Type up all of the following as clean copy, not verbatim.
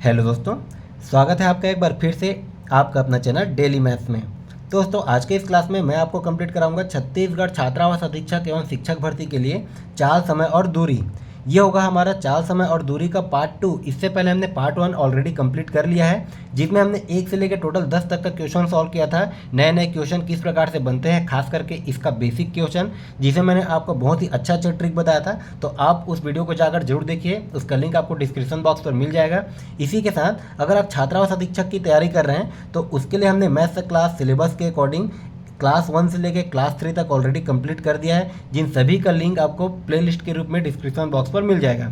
Hello दोस्तों, स्वागत है आपका एक बार फिर से आपका अपना चैनल डेली मैथ्स में। दोस्तों, आज के इस क्लास में मैं आपको कंप्लीट कराऊंगा छत्तीसगढ़ छात्रावास अधीक्षक एवं शिक्षक भर्ती के लिए चाल, समय और दूरी। ये होगा हमारा चाल, समय और दूरी का पार्ट 2। इससे पहले हमने पार्ट 1 ऑलरेडी कंप्लीट कर लिया है, जिसमें हमने 1 से लेकर टोटल 10 तक का क्वेश्चन सॉल्व किया था। नए नए क्वेश्चन किस प्रकार से बनते हैं, खास करके इसका बेसिक क्वेश्चन, जिसे मैंने आपको बहुत ही अच्छा ट्रिक बताया था। तो आप उस वीडियो को जाकर जरूर देखिए, उसका लिंक आपको डिस्क्रिप्शन बॉक्स पर मिल जाएगा। इसी के साथ अगर आप छात्रावास अधीक्षक की तैयारी कर रहे हैं तो उसके लिए हमने मैथ्स क्लास सिलेबस के अकॉर्डिंग क्लास 1 से लेकर क्लास 3 तक ऑलरेडी कंप्लीट कर दिया है, जिन सभी का लिंक आपको प्लेलिस्ट के रूप में डिस्क्रिप्शन बॉक्स पर मिल जाएगा।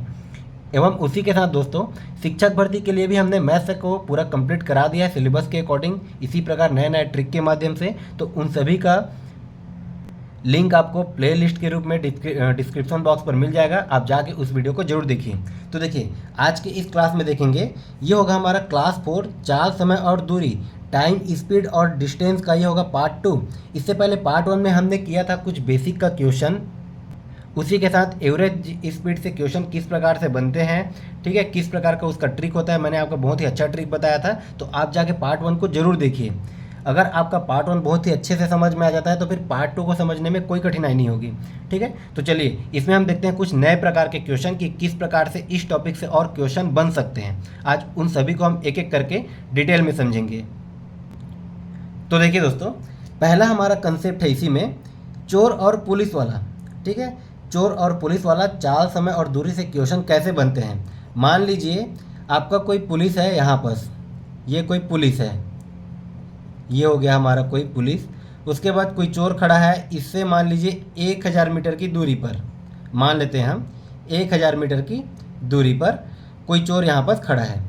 एवं उसी के साथ दोस्तों, शिक्षक भर्ती के लिए भी हमने मैथ्स को पूरा कंप्लीट करा दिया है सिलेबस के अकॉर्डिंग, इसी प्रकार नए नए ट्रिक के माध्यम से। तो उन सभी का लिंक आपको प्लेलिस्ट के रूप में डिस्क्रिप्शन बॉक्स पर मिल जाएगा, आप जाके उस वीडियो को जरूर देखिए। तो देखिए, आज के इस क्लास में देखेंगे, ये होगा हमारा क्लास 4 चाल, समय और दूरी, टाइम, स्पीड और डिस्टेंस का ये होगा पार्ट 2। इससे पहले पार्ट 1 में हमने किया था कुछ बेसिक का क्वेश्चन, उसी के साथ एवरेज स्पीड से क्वेश्चन किस प्रकार से बनते हैं, ठीक है, किस प्रकार का उसका ट्रिक होता है, मैंने आपको बहुत ही अच्छा ट्रिक बताया था। तो आप जाके पार्ट 1 को जरूर देखिए। अगर आपका पार्ट 1 बहुत ही अच्छे से समझ में आ जाता है तो फिर पार्ट 2 को समझने में कोई कठिनाई नहीं होगी, ठीक है। तो चलिए, इसमें हम देखते हैं कुछ नए प्रकार के क्वेश्चन कि किस प्रकार से इस टॉपिक से और क्वेश्चन बन सकते हैं। आज उन सभी को हम एक एक करके डिटेल में समझेंगे। तो देखिए दोस्तों, पहला हमारा कंसेप्ट है इसी में, चोर और पुलिस वाला, ठीक है। चोर और पुलिस वाला चाल, समय और दूरी से क्वेश्चन कैसे बनते हैं। मान लीजिए आपका कोई पुलिस है, यहाँ पर ये कोई पुलिस है, ये हो गया हमारा कोई पुलिस। उसके बाद कोई चोर खड़ा है, इससे मान लीजिए 1000 मीटर की दूरी पर, मान लेते हैं हम 1000 मीटर की दूरी पर कोई चोर यहाँ पर खड़ा है,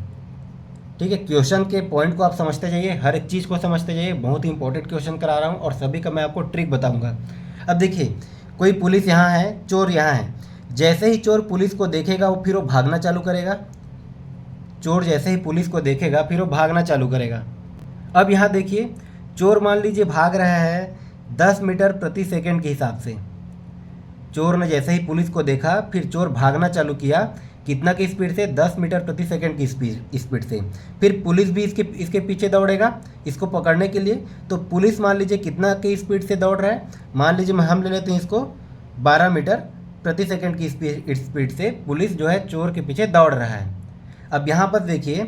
ठीक है। क्वेश्चन के पॉइंट को आप समझते जाइए, हर एक चीज़ को समझते जाइए, बहुत ही इंपॉर्टेंट क्वेश्चन करा रहा हूँ और सभी का मैं आपको ट्रिक बताऊँगा। अब देखिए, कोई पुलिस यहाँ है, चोर यहाँ है। जैसे ही चोर पुलिस को देखेगा फिर वो भागना चालू करेगा। चोर जैसे ही पुलिस को देखेगा फिर वो भागना चालू करेगा। अब यहाँ देखिए, चोर मान लीजिए भाग रहा है 10 मीटर प्रति सेकंड के हिसाब से। चोर ने जैसे ही पुलिस को देखा फिर चोर भागना चालू किया, कितना की स्पीड से, 10 मीटर प्रति सेकंड की स्पीड से। फिर पुलिस भी इसके पीछे दौड़ेगा इसको पकड़ने के लिए। तो पुलिस मान लीजिए कितना की स्पीड से दौड़ रहा है, मान लीजिए हम ले लेते हैं इसको 12 मीटर प्रति सेकंड की स्पीड से पुलिस जो है चोर के पीछे दौड़ रहा है। अब यहाँ पर देखिए,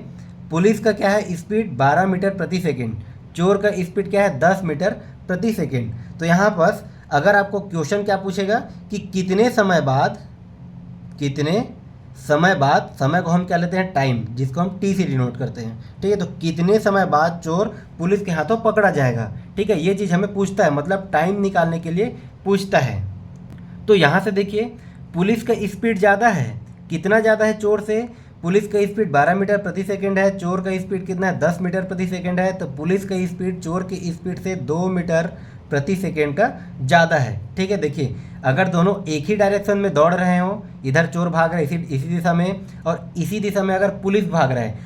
पुलिस का क्या है स्पीड 12 मीटर प्रति सेकंड, चोर का स्पीड क्या है 10 मीटर प्रति सेकंड। तो यहाँ पर अगर आपको क्वेश्चन क्या पूछेगा कि कितने समय बाद, समय को हम क्या लेते हैं टाइम, जिसको हम टी से डिनोट करते हैं, ठीक है। तो कितने समय बाद चोर पुलिस के हाथों पकड़ा जाएगा, ठीक है, ये चीज़ हमें पूछता है, मतलब टाइम निकालने के लिए पूछता है। तो यहाँ से देखिए, पुलिस का स्पीड ज़्यादा है, कितना ज़्यादा है चोर से, पुलिस का स्पीड 12 मीटर प्रति सेकंड है, चोर का स्पीड कितना है 10 मीटर प्रति सेकंड है। तो पुलिस का स्पीड चोर की स्पीड से 2 मीटर प्रति सेकंड का ज़्यादा है, ठीक है। देखिए, अगर दोनों एक ही डायरेक्शन में दौड़ रहे हों, इधर चोर भाग रहा है इसी दिशा में और इसी दिशा में अगर पुलिस भाग रहा है,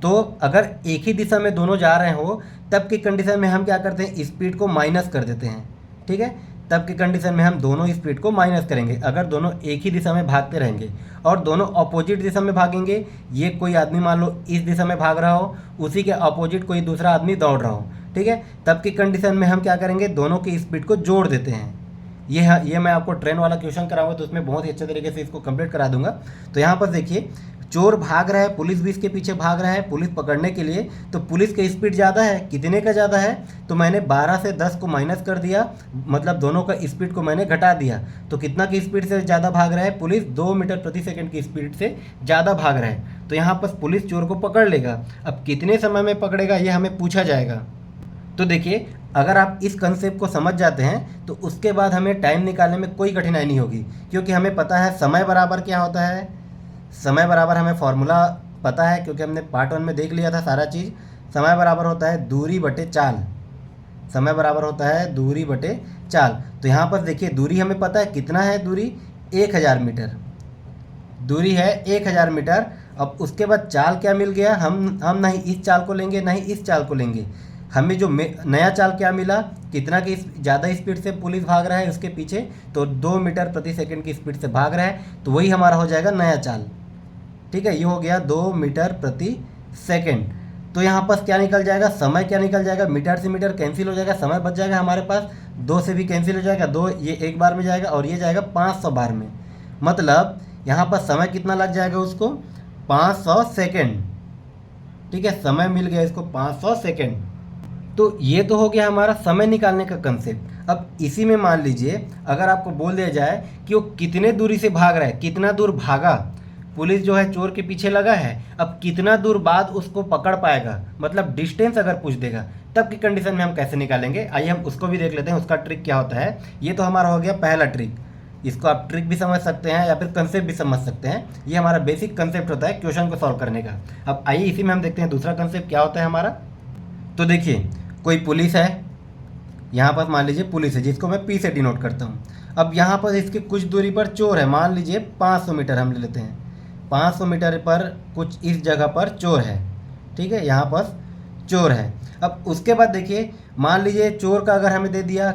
तो अगर एक ही दिशा में दोनों जा रहे हो तब की कंडीशन में हम क्या करते हैं, स्पीड को माइनस कर देते हैं, ठीक है। तब की कंडीशन में हम दोनों स्पीड को माइनस करेंगे। अगर दोनों एक ही दिशा में भागते रहेंगे और दोनों अपोजिट दिशा में भागेंगे, ये कोई आदमी मान लो इस दिशा में भाग रहा हो, उसी के अपोजिट कोई दूसरा आदमी दौड़ रहा हो, ठीक है, तब की कंडीशन में हम क्या करेंगे, दोनों की स्पीड को जोड़ देते हैं। ये मैं आपको ट्रेन वाला क्वेश्चन कराऊंगा तो उसमें बहुत ही अच्छे तरीके से इसको कंप्लीट करा दूंगा। तो यहाँ पर देखिए, चोर भाग रहा है, पुलिस भी इसके पीछे भाग रहा है पुलिस पकड़ने के लिए। तो पुलिस का स्पीड ज़्यादा है, कितने का ज़्यादा है, तो मैंने 12 से 10 को माइनस कर दिया, मतलब दोनों का स्पीड को मैंने घटा दिया। तो कितना की स्पीड से ज़्यादा भाग रहा है, पुलिस 2 मीटर प्रति सेकंड की स्पीड से ज़्यादा भाग रहा है। तो यहाँ पर पुलिस चोर को पकड़ लेगा। अब कितने समय में पकड़ेगा ये हमें पूछा जाएगा। तो देखिए, अगर आप इस कंसेप्ट को समझ जाते हैं तो उसके बाद हमें टाइम निकालने में कोई कठिनाई नहीं होगी, क्योंकि हमें पता है समय बराबर क्या होता है। समय बराबर हमें फॉर्मूला पता है, क्योंकि हमने पार्ट 1 में देख लिया था सारा चीज़। समय बराबर होता है दूरी बटे चाल, समय बराबर होता है दूरी बटे चाल। तो यहाँ पर देखिए, दूरी हमें पता है कितना है, दूरी 1000 मीटर, दूरी है 1000 मीटर। अब उसके बाद चाल क्या मिल गया, हम ना ही इस चाल को लेंगे ना ही इस चाल को लेंगे, हमें जो नया चाल क्या मिला, कितना की ज़्यादा स्पीड से पुलिस भाग रहा है उसके पीछे, तो 2 मीटर प्रति सेकंड की स्पीड से भाग रहा है, तो वही हमारा हो जाएगा नया चाल, ठीक है। ये हो गया 2 मीटर प्रति सेकेंड। तो यहाँ पास क्या निकल जाएगा, समय क्या निकल जाएगा, मीटर से मीटर कैंसिल हो जाएगा, समय बच जाएगा हमारे पास, 2 से भी कैंसिल हो जाएगा, 2 ये एक बार में जाएगा और ये जाएगा 500 बार में। मतलब यहाँ पर समय कितना लग जाएगा उसको, 500 सेकेंड। ठीक है, समय मिल गया इसको 500 सेकेंड। तो ये तो हो गया हमारा समय निकालने का कंसेप्ट। अब इसी में मान लीजिए अगर आपको बोल दिया जाए कि वो कितने दूरी से भाग रहा है, कितना दूर भागा, पुलिस जो है चोर के पीछे लगा है, अब कितना दूर बाद उसको पकड़ पाएगा, मतलब डिस्टेंस अगर पूछ देगा, तब की कंडीशन में हम कैसे निकालेंगे, आइए हम उसको भी देख लेते हैं, उसका ट्रिक क्या होता है। ये तो हमारा हो गया पहला ट्रिक, इसको आप ट्रिक भी समझ सकते हैं या फिर कंसेप्ट भी समझ सकते हैं। ये हमारा बेसिक कंसेप्ट होता है क्वेश्चन को सॉल्व करने का। अब आइए इसी में हम देखते हैं दूसरा कंसेप्ट क्या होता है हमारा। तो देखिए कोई पुलिस है, यहाँ पर मान लीजिए पुलिस है जिसको मैं पी से डिनोट करता हूँ। अब यहाँ पर इसके कुछ दूरी पर चोर है, मान लीजिए 500 मीटर हम ले लेते हैं, 500 मीटर पर कुछ इस जगह पर चोर है। ठीक है, यहाँ पर चोर है। अब उसके बाद देखिए मान लीजिए चोर का अगर हमें दे दिया,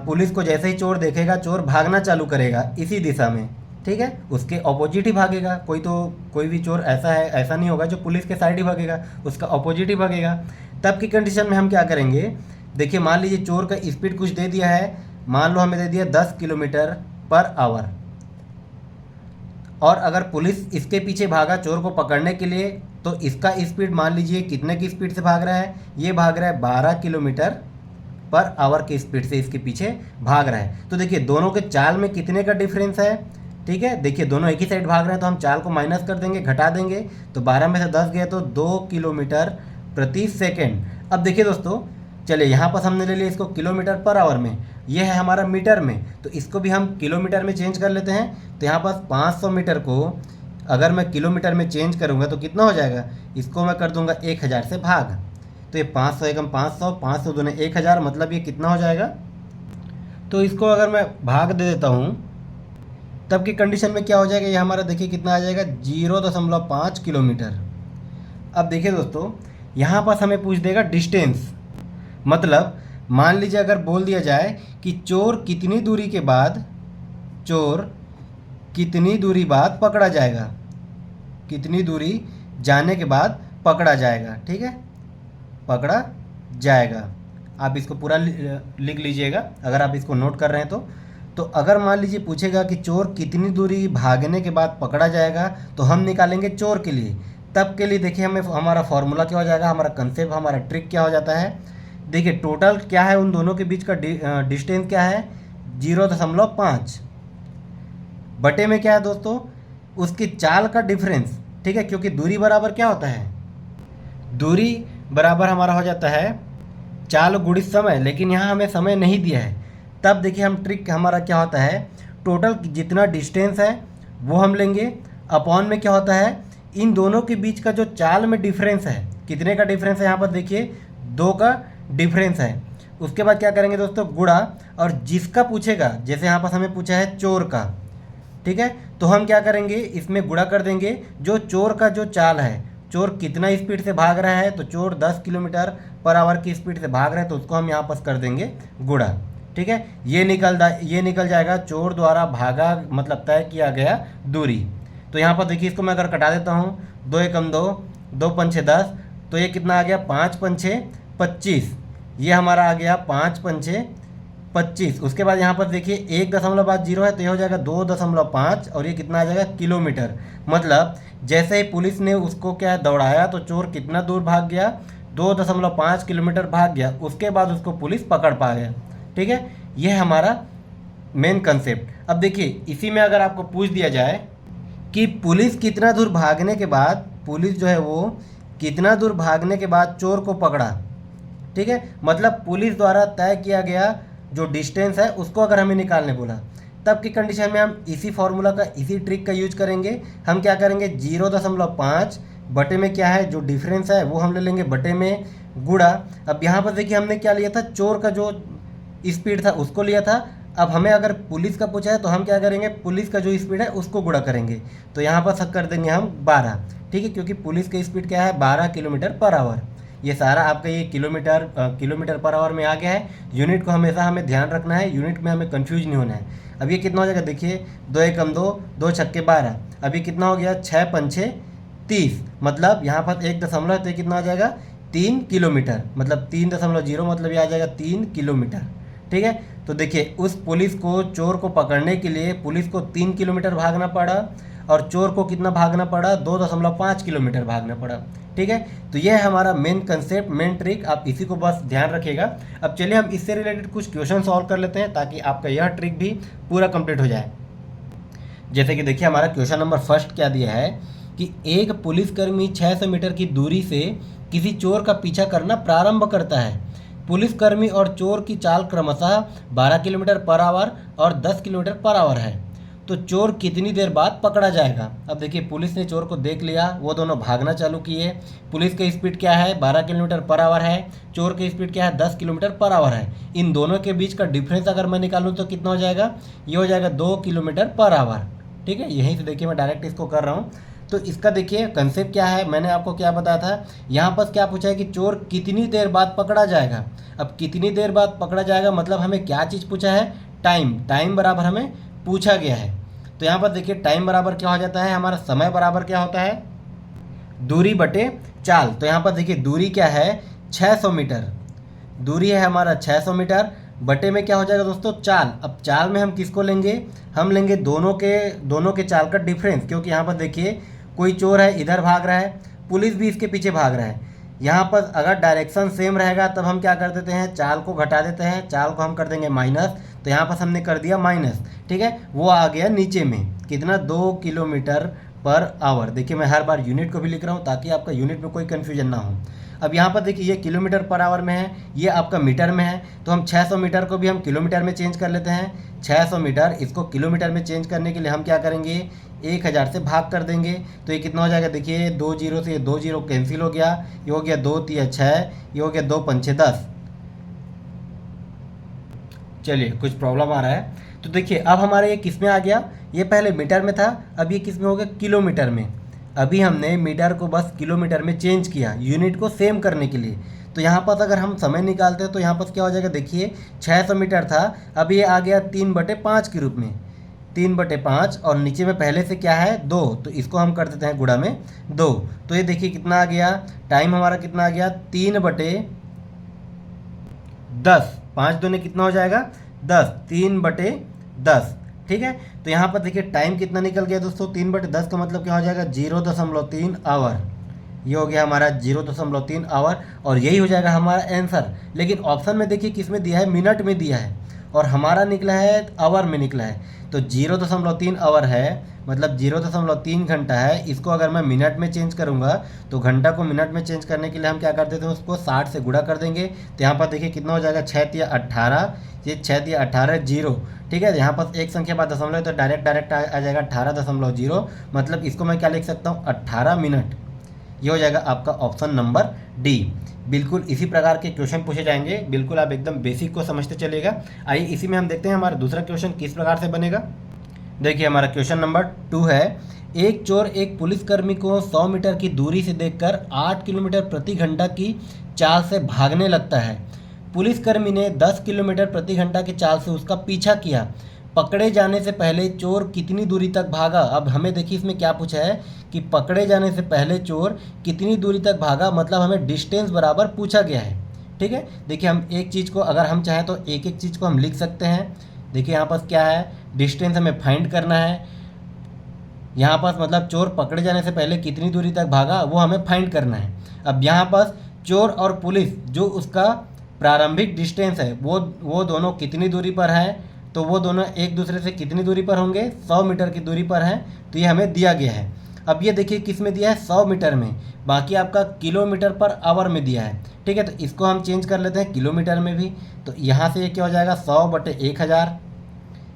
पुलिस को जैसे ही चोर देखेगा चोर भागना चालू करेगा इसी दिशा में। ठीक है, उसके ऑपोजिट ही भागेगा। कोई भी चोर ऐसा नहीं होगा जो पुलिस के साइड ही भागेगा, उसका ऑपोजिट ही भागेगा। तब की कंडीशन में हम क्या करेंगे, देखिए मान लीजिए चोर का स्पीड कुछ दे दिया है, मान लो हमें दे दिया 10 किलोमीटर पर आवर, और अगर पुलिस इसके पीछे भागा चोर को पकड़ने के लिए, तो इसका स्पीड मान लीजिए कितने की स्पीड से भाग रहा है, ये भाग रहा है 12 किलोमीटर पर आवर की स्पीड से इसके पीछे भाग रहा है। तो देखिए दोनों के चाल में कितने का डिफरेंस है। ठीक है, देखिए दोनों एक ही साइड भाग रहे हैं, तो हम चाल को माइनस कर देंगे, घटा देंगे, तो 12 में से 10 गए तो 2 किलोमीटर प्रति सेकेंड। अब देखिए दोस्तों, चलिए यहाँ पर हमने ले लिया इसको किलोमीटर पर आवर में, ये है हमारा मीटर में, तो इसको भी हम किलोमीटर में चेंज कर लेते हैं। तो यहाँ पर 500 मीटर को अगर मैं किलोमीटर में चेंज करूँगा तो कितना हो जाएगा, इसको मैं कर दूंगा 1000 से भाग, तो ये 500 एकम 500, 500 दूने 1000, मतलब ये कितना हो जाएगा। तो इसको अगर मैं भाग दे देता हूँ तब की कंडीशन में क्या हो जाएगा, ये हमारा देखिए कितना आ जाएगा 0.5 किलोमीटर। अब देखिए दोस्तों यहाँ पर हमें पूछ देगा डिस्टेंस, मतलब मान लीजिए अगर बोल दिया जाए कि चोर कितनी दूरी बाद पकड़ा जाएगा, कितनी दूरी जाने के बाद पकड़ा जाएगा। ठीक है, पकड़ा जाएगा, आप इसको पूरा लिख लीजिएगा अगर आप इसको नोट कर रहे हैं तो अगर मान लीजिए पूछेगा कि चोर कितनी दूरी भागने के बाद पकड़ा जाएगा, तो हम निकालेंगे चोर के लिए। तब के लिए देखिए हमें हमारा फॉर्मूला क्या हो जाएगा, हमारा कंसेप्ट, हमारा ट्रिक क्या हो जाता है। देखिए टोटल क्या है, उन दोनों के बीच का डिस्टेंस क्या है 0.5, बटे में क्या है दोस्तों, उसकी चाल का डिफरेंस। ठीक है, क्योंकि दूरी बराबर क्या होता है, दूरी बराबर हमारा हो जाता है चाल गुणित समय, लेकिन यहाँ हमें समय नहीं दिया है। तब देखिए हम ट्रिक हमारा क्या होता है, टोटल जितना डिस्टेंस है वो हम लेंगे, अपॉन में क्या होता है, इन दोनों के बीच का जो चाल में डिफरेंस है, कितने का डिफरेंस है, यहाँ पर देखिए 2 का डिफरेंस है। उसके बाद क्या करेंगे दोस्तों, गुणा, और जिसका पूछेगा, जैसे यहाँ पर हमें पूछा है चोर का, ठीक है, तो हम क्या करेंगे, इसमें गुणा कर देंगे जो चोर का जो चाल है, चोर कितना स्पीड से भाग रहा है, तो चोर 10 किलोमीटर पर आवर की स्पीड से भाग रहा है, तो उसको हम यहाँ पर कर देंगे गुणा। ठीक है, ये निकल जाएगा चोर द्वारा भागा मतलब तय किया गया दूरी। तो यहाँ पर देखिए इसको मैं अगर कटा देता हूँ, 2 एकम 2, 2 पंछे 10, तो ये कितना आ गया 5 पंछे 25, ये हमारा आ गया 5 पंछे 25। उसके बाद यहाँ पर देखिए 1.0 है, तो ये हो जाएगा 2.5, और ये कितना आ जाएगा किलोमीटर। मतलब जैसे ही पुलिस ने उसको क्या दौड़ाया तो चोर कितना दूर भाग गया, 2.5 किलोमीटर भाग गया, उसके बाद उसको पुलिस पकड़ पा गया। ठीक है, यह हमारा मेन कंसेप्ट। अब देखिए इसी में अगर आपको पूछ दिया जाए कि पुलिस कितना दूर भागने के बाद, पुलिस जो है वो कितना दूर भागने के बाद चोर को पकड़ा, ठीक है, मतलब पुलिस द्वारा तय किया गया जो डिस्टेंस है उसको अगर हमें निकालने बोला, तब की कंडीशन में हम इसी फॉर्मूला का, इसी ट्रिक का यूज करेंगे। हम क्या करेंगे 0.5 बटे में क्या है जो डिफरेंस है वो हम ले लेंगे बटे में गुणा। अब यहाँ पर देखिए हमने क्या लिया था, चोर का जो स्पीड था उसको लिया था। अब हमें अगर पुलिस का पूछा है तो हम क्या करेंगे, पुलिस का जो स्पीड है उसको गुणा करेंगे, तो यहाँ पर कर देंगे हम 12। ठीक है, क्योंकि पुलिस की स्पीड क्या है 12 किलोमीटर पर आवर। ये सारा आपका ये किलोमीटर पर आवर में आ गया है। यूनिट को हमेशा हमें ध्यान रखना है, यूनिट में हमें कंफ्यूज नहीं होना है। अब ये कितना हो जाएगा, देखिए 2 एकम 2, 2 छक्के 12, अभी कितना हो गया 6 पंछे 30, मतलब यहाँ पर 1 दशमलव तो कितना आ जाएगा 3 किलोमीटर, मतलब 3.0 मतलब ये आ जाएगा 3 किलोमीटर। ठीक है, तो देखिए उस पुलिस को, चोर को पकड़ने के लिए पुलिस को 3 किलोमीटर भागना पड़ा और चोर को कितना भागना पड़ा, 2.5 किलोमीटर भागना पड़ा। ठीक है, तो यह है हमारा मेन कंसेप्ट, मेन ट्रिक, आप इसी को बस ध्यान रखिएगा। अब चलिए हम इससे रिलेटेड कुछ क्वेश्चन सॉल्व कर लेते हैं ताकि आपका यह ट्रिक भी पूरा कंप्लीट हो जाए। जैसे कि देखिए हमारा क्वेश्चन नंबर फर्स्ट क्या दिया है कि एक पुलिसकर्मी 600 मीटर की दूरी से किसी चोर का पीछा करना प्रारंभ करता है। पुलिसकर्मी और चोर की चाल क्रमशः 12 किलोमीटर पर आवर और 10 किलोमीटर पर आवर है, तो चोर कितनी देर बाद पकड़ा जाएगा। अब देखिए पुलिस ने चोर को देख लिया, वो दोनों भागना चालू किए। पुलिस की स्पीड क्या है, 12 किलोमीटर पर आवर है, चोर की स्पीड क्या है, 10 किलोमीटर पर आवर है। इन दोनों के बीच का डिफरेंस अगर मैं निकालूँ तो कितना हो जाएगा, ये हो जाएगा 2 किलोमीटर पर आवर। ठीक है, यहीं से देखिए मैं डायरेक्ट इसको कर रहा हूँ। तो इसका देखिए कंसेप्ट क्या है, मैंने आपको क्या बताया था, यहाँ पर क्या पूछा है कि चोर कितनी देर बाद पकड़ा जाएगा। अब कितनी देर बाद पकड़ा जाएगा मतलब हमें क्या चीज़ पूछा है, टाइम बराबर हमें पूछा गया है। तो यहाँ पर देखिए टाइम बराबर क्या हो जाता है, हमारा समय बराबर क्या होता है, दूरी बटे चाल। तो यहाँ पर देखिए दूरी क्या है, 600 मीटर, दूरी है हमारा 600 मीटर, बटे में क्या हो जाएगा दोस्तों, चाल। अब चाल में हम किसको लेंगे, हम लेंगे दोनों के चाल का डिफरेंस, क्योंकि यहाँ पर देखिए कोई चोर है इधर भाग रहा है, पुलिस भी इसके पीछे भाग रहा है। यहाँ पर अगर डायरेक्शन सेम रहेगा तब हम क्या कर देते हैं, चाल को घटा देते हैं, चाल को हम कर देंगे माइनस। तो यहाँ पर हमने कर दिया माइनस। ठीक है, वो आ गया नीचे में कितना, 2 किलोमीटर पर आवर। देखिए मैं हर बार यूनिट को भी लिख रहा हूँ ताकि आपका यूनिट में कोई कन्फ्यूजन ना हो। अब यहाँ पर देखिए ये किलोमीटर पर आवर में है, ये आपका मीटर में है, तो हम 600 मीटर को भी हम किलोमीटर में चेंज कर लेते हैं। 600 मीटर इसको किलोमीटर में चेंज करने के लिए हम क्या करेंगे, 1000 से भाग कर देंगे। तो ये कितना हो जाएगा, देखिए 2 जीरो से 2 जीरो कैंसिल हो गया, ये हो गया 2 3 6, ये हो गया 2 5 10। चलिए कुछ प्रॉब्लम आ रहा है, तो देखिए अब हमारे ये किस में आ गया, ये पहले मीटर में था, अब ये किस में हो गया, किलोमीटर में। अभी हमने मीटर को बस किलोमीटर में चेंज किया यूनिट को सेम करने के लिए। तो यहाँ पर अगर हम समय निकालते हैं तो यहाँ पर क्या हो जाएगा, देखिए 600 मीटर था, अब ये आ गया 3/5 के रूप में, 3/5, और नीचे में पहले से क्या है 2, तो इसको हम कर देते हैं गुणा में 2। तो ये देखिए कितना आ गया, टाइम हमारा कितना आ गया, 3/10, 5 दूने कितना हो जाएगा 10, 3/10। ठीक है, तो यहाँ पर देखिए टाइम कितना निकल गया दोस्तों, 3/10 का मतलब क्या हो जाएगा, 0.3 आवर। ये हो गया हमारा 0.3 आवर, और यही हो जाएगा हमारा आंसर। लेकिन ऑप्शन में देखिए किस में दिया है, मिनट में दिया है, और हमारा निकला है आवर में निकला है। तो 0.3 आवर है, मतलब 0.3 घंटा है। इसको अगर मैं मिनट में चेंज करूँगा तो घंटा को मिनट में चेंज करने के लिए हम क्या कर देते हैं, उसको 60 से गुणा कर देंगे। तो यहाँ पर देखिए कितना हो जाएगा, 6 तिया 18, ये 6 तिया 18 0। ठीक है, यहाँ पर एक संख्या बाद दशमलव तो डायरेक्ट आ जाएगा 18.0, मतलब इसको मैं क्या लिख सकता हूँ, 18 मिनट। ये हो जाएगा आपका ऑप्शन नंबर डी। बिल्कुल इसी प्रकार के क्वेश्चन पूछे जाएंगे, बिल्कुल आप एकदम बेसिक को समझते चलिएगा। आइए इसी में हम देखते हैं हमारा दूसरा क्वेश्चन किस प्रकार से बनेगा। देखिए हमारा क्वेश्चन नंबर 2 है, एक चोर एक पुलिसकर्मी को 100 मीटर की दूरी से देखकर 8 किलोमीटर प्रति घंटा की चाल से भागने लगता है। पुलिसकर्मी ने 10 किलोमीटर प्रति घंटा की चाल से उसका पीछा किया। पकड़े जाने से पहले चोर कितनी दूरी तक भागा। अब हमें देखिए इसमें क्या पूछा है कि पकड़े जाने से पहले चोर कितनी दूरी तक भागा, मतलब हमें डिस्टेंस बराबर पूछा गया है। ठीक है, देखिए हम एक चीज़ को अगर हम चाहें तो एक एक चीज़ को हम लिख सकते हैं। देखिए यहाँ पर क्या है, डिस्टेंस हमें फाइंड करना है। यहाँ पर मतलब चोर पकड़े जाने से पहले कितनी दूरी तक भागा वो हमें फाइंड करना है। अब यहाँ पर चोर और पुलिस जो उसका प्रारंभिक डिस्टेंस है वो दोनों कितनी दूरी पर है, तो वो दोनों एक दूसरे से कितनी दूरी पर होंगे, 100 मीटर की दूरी पर हैं। तो ये हमें दिया गया है। अब ये देखिए किस में दिया है, 100 मीटर में, बाकी आपका किलोमीटर पर आवर में दिया है। ठीक है, तो इसको हम चेंज कर लेते हैं किलोमीटर में भी। तो यहाँ से ये क्या हो जाएगा, 100/1000,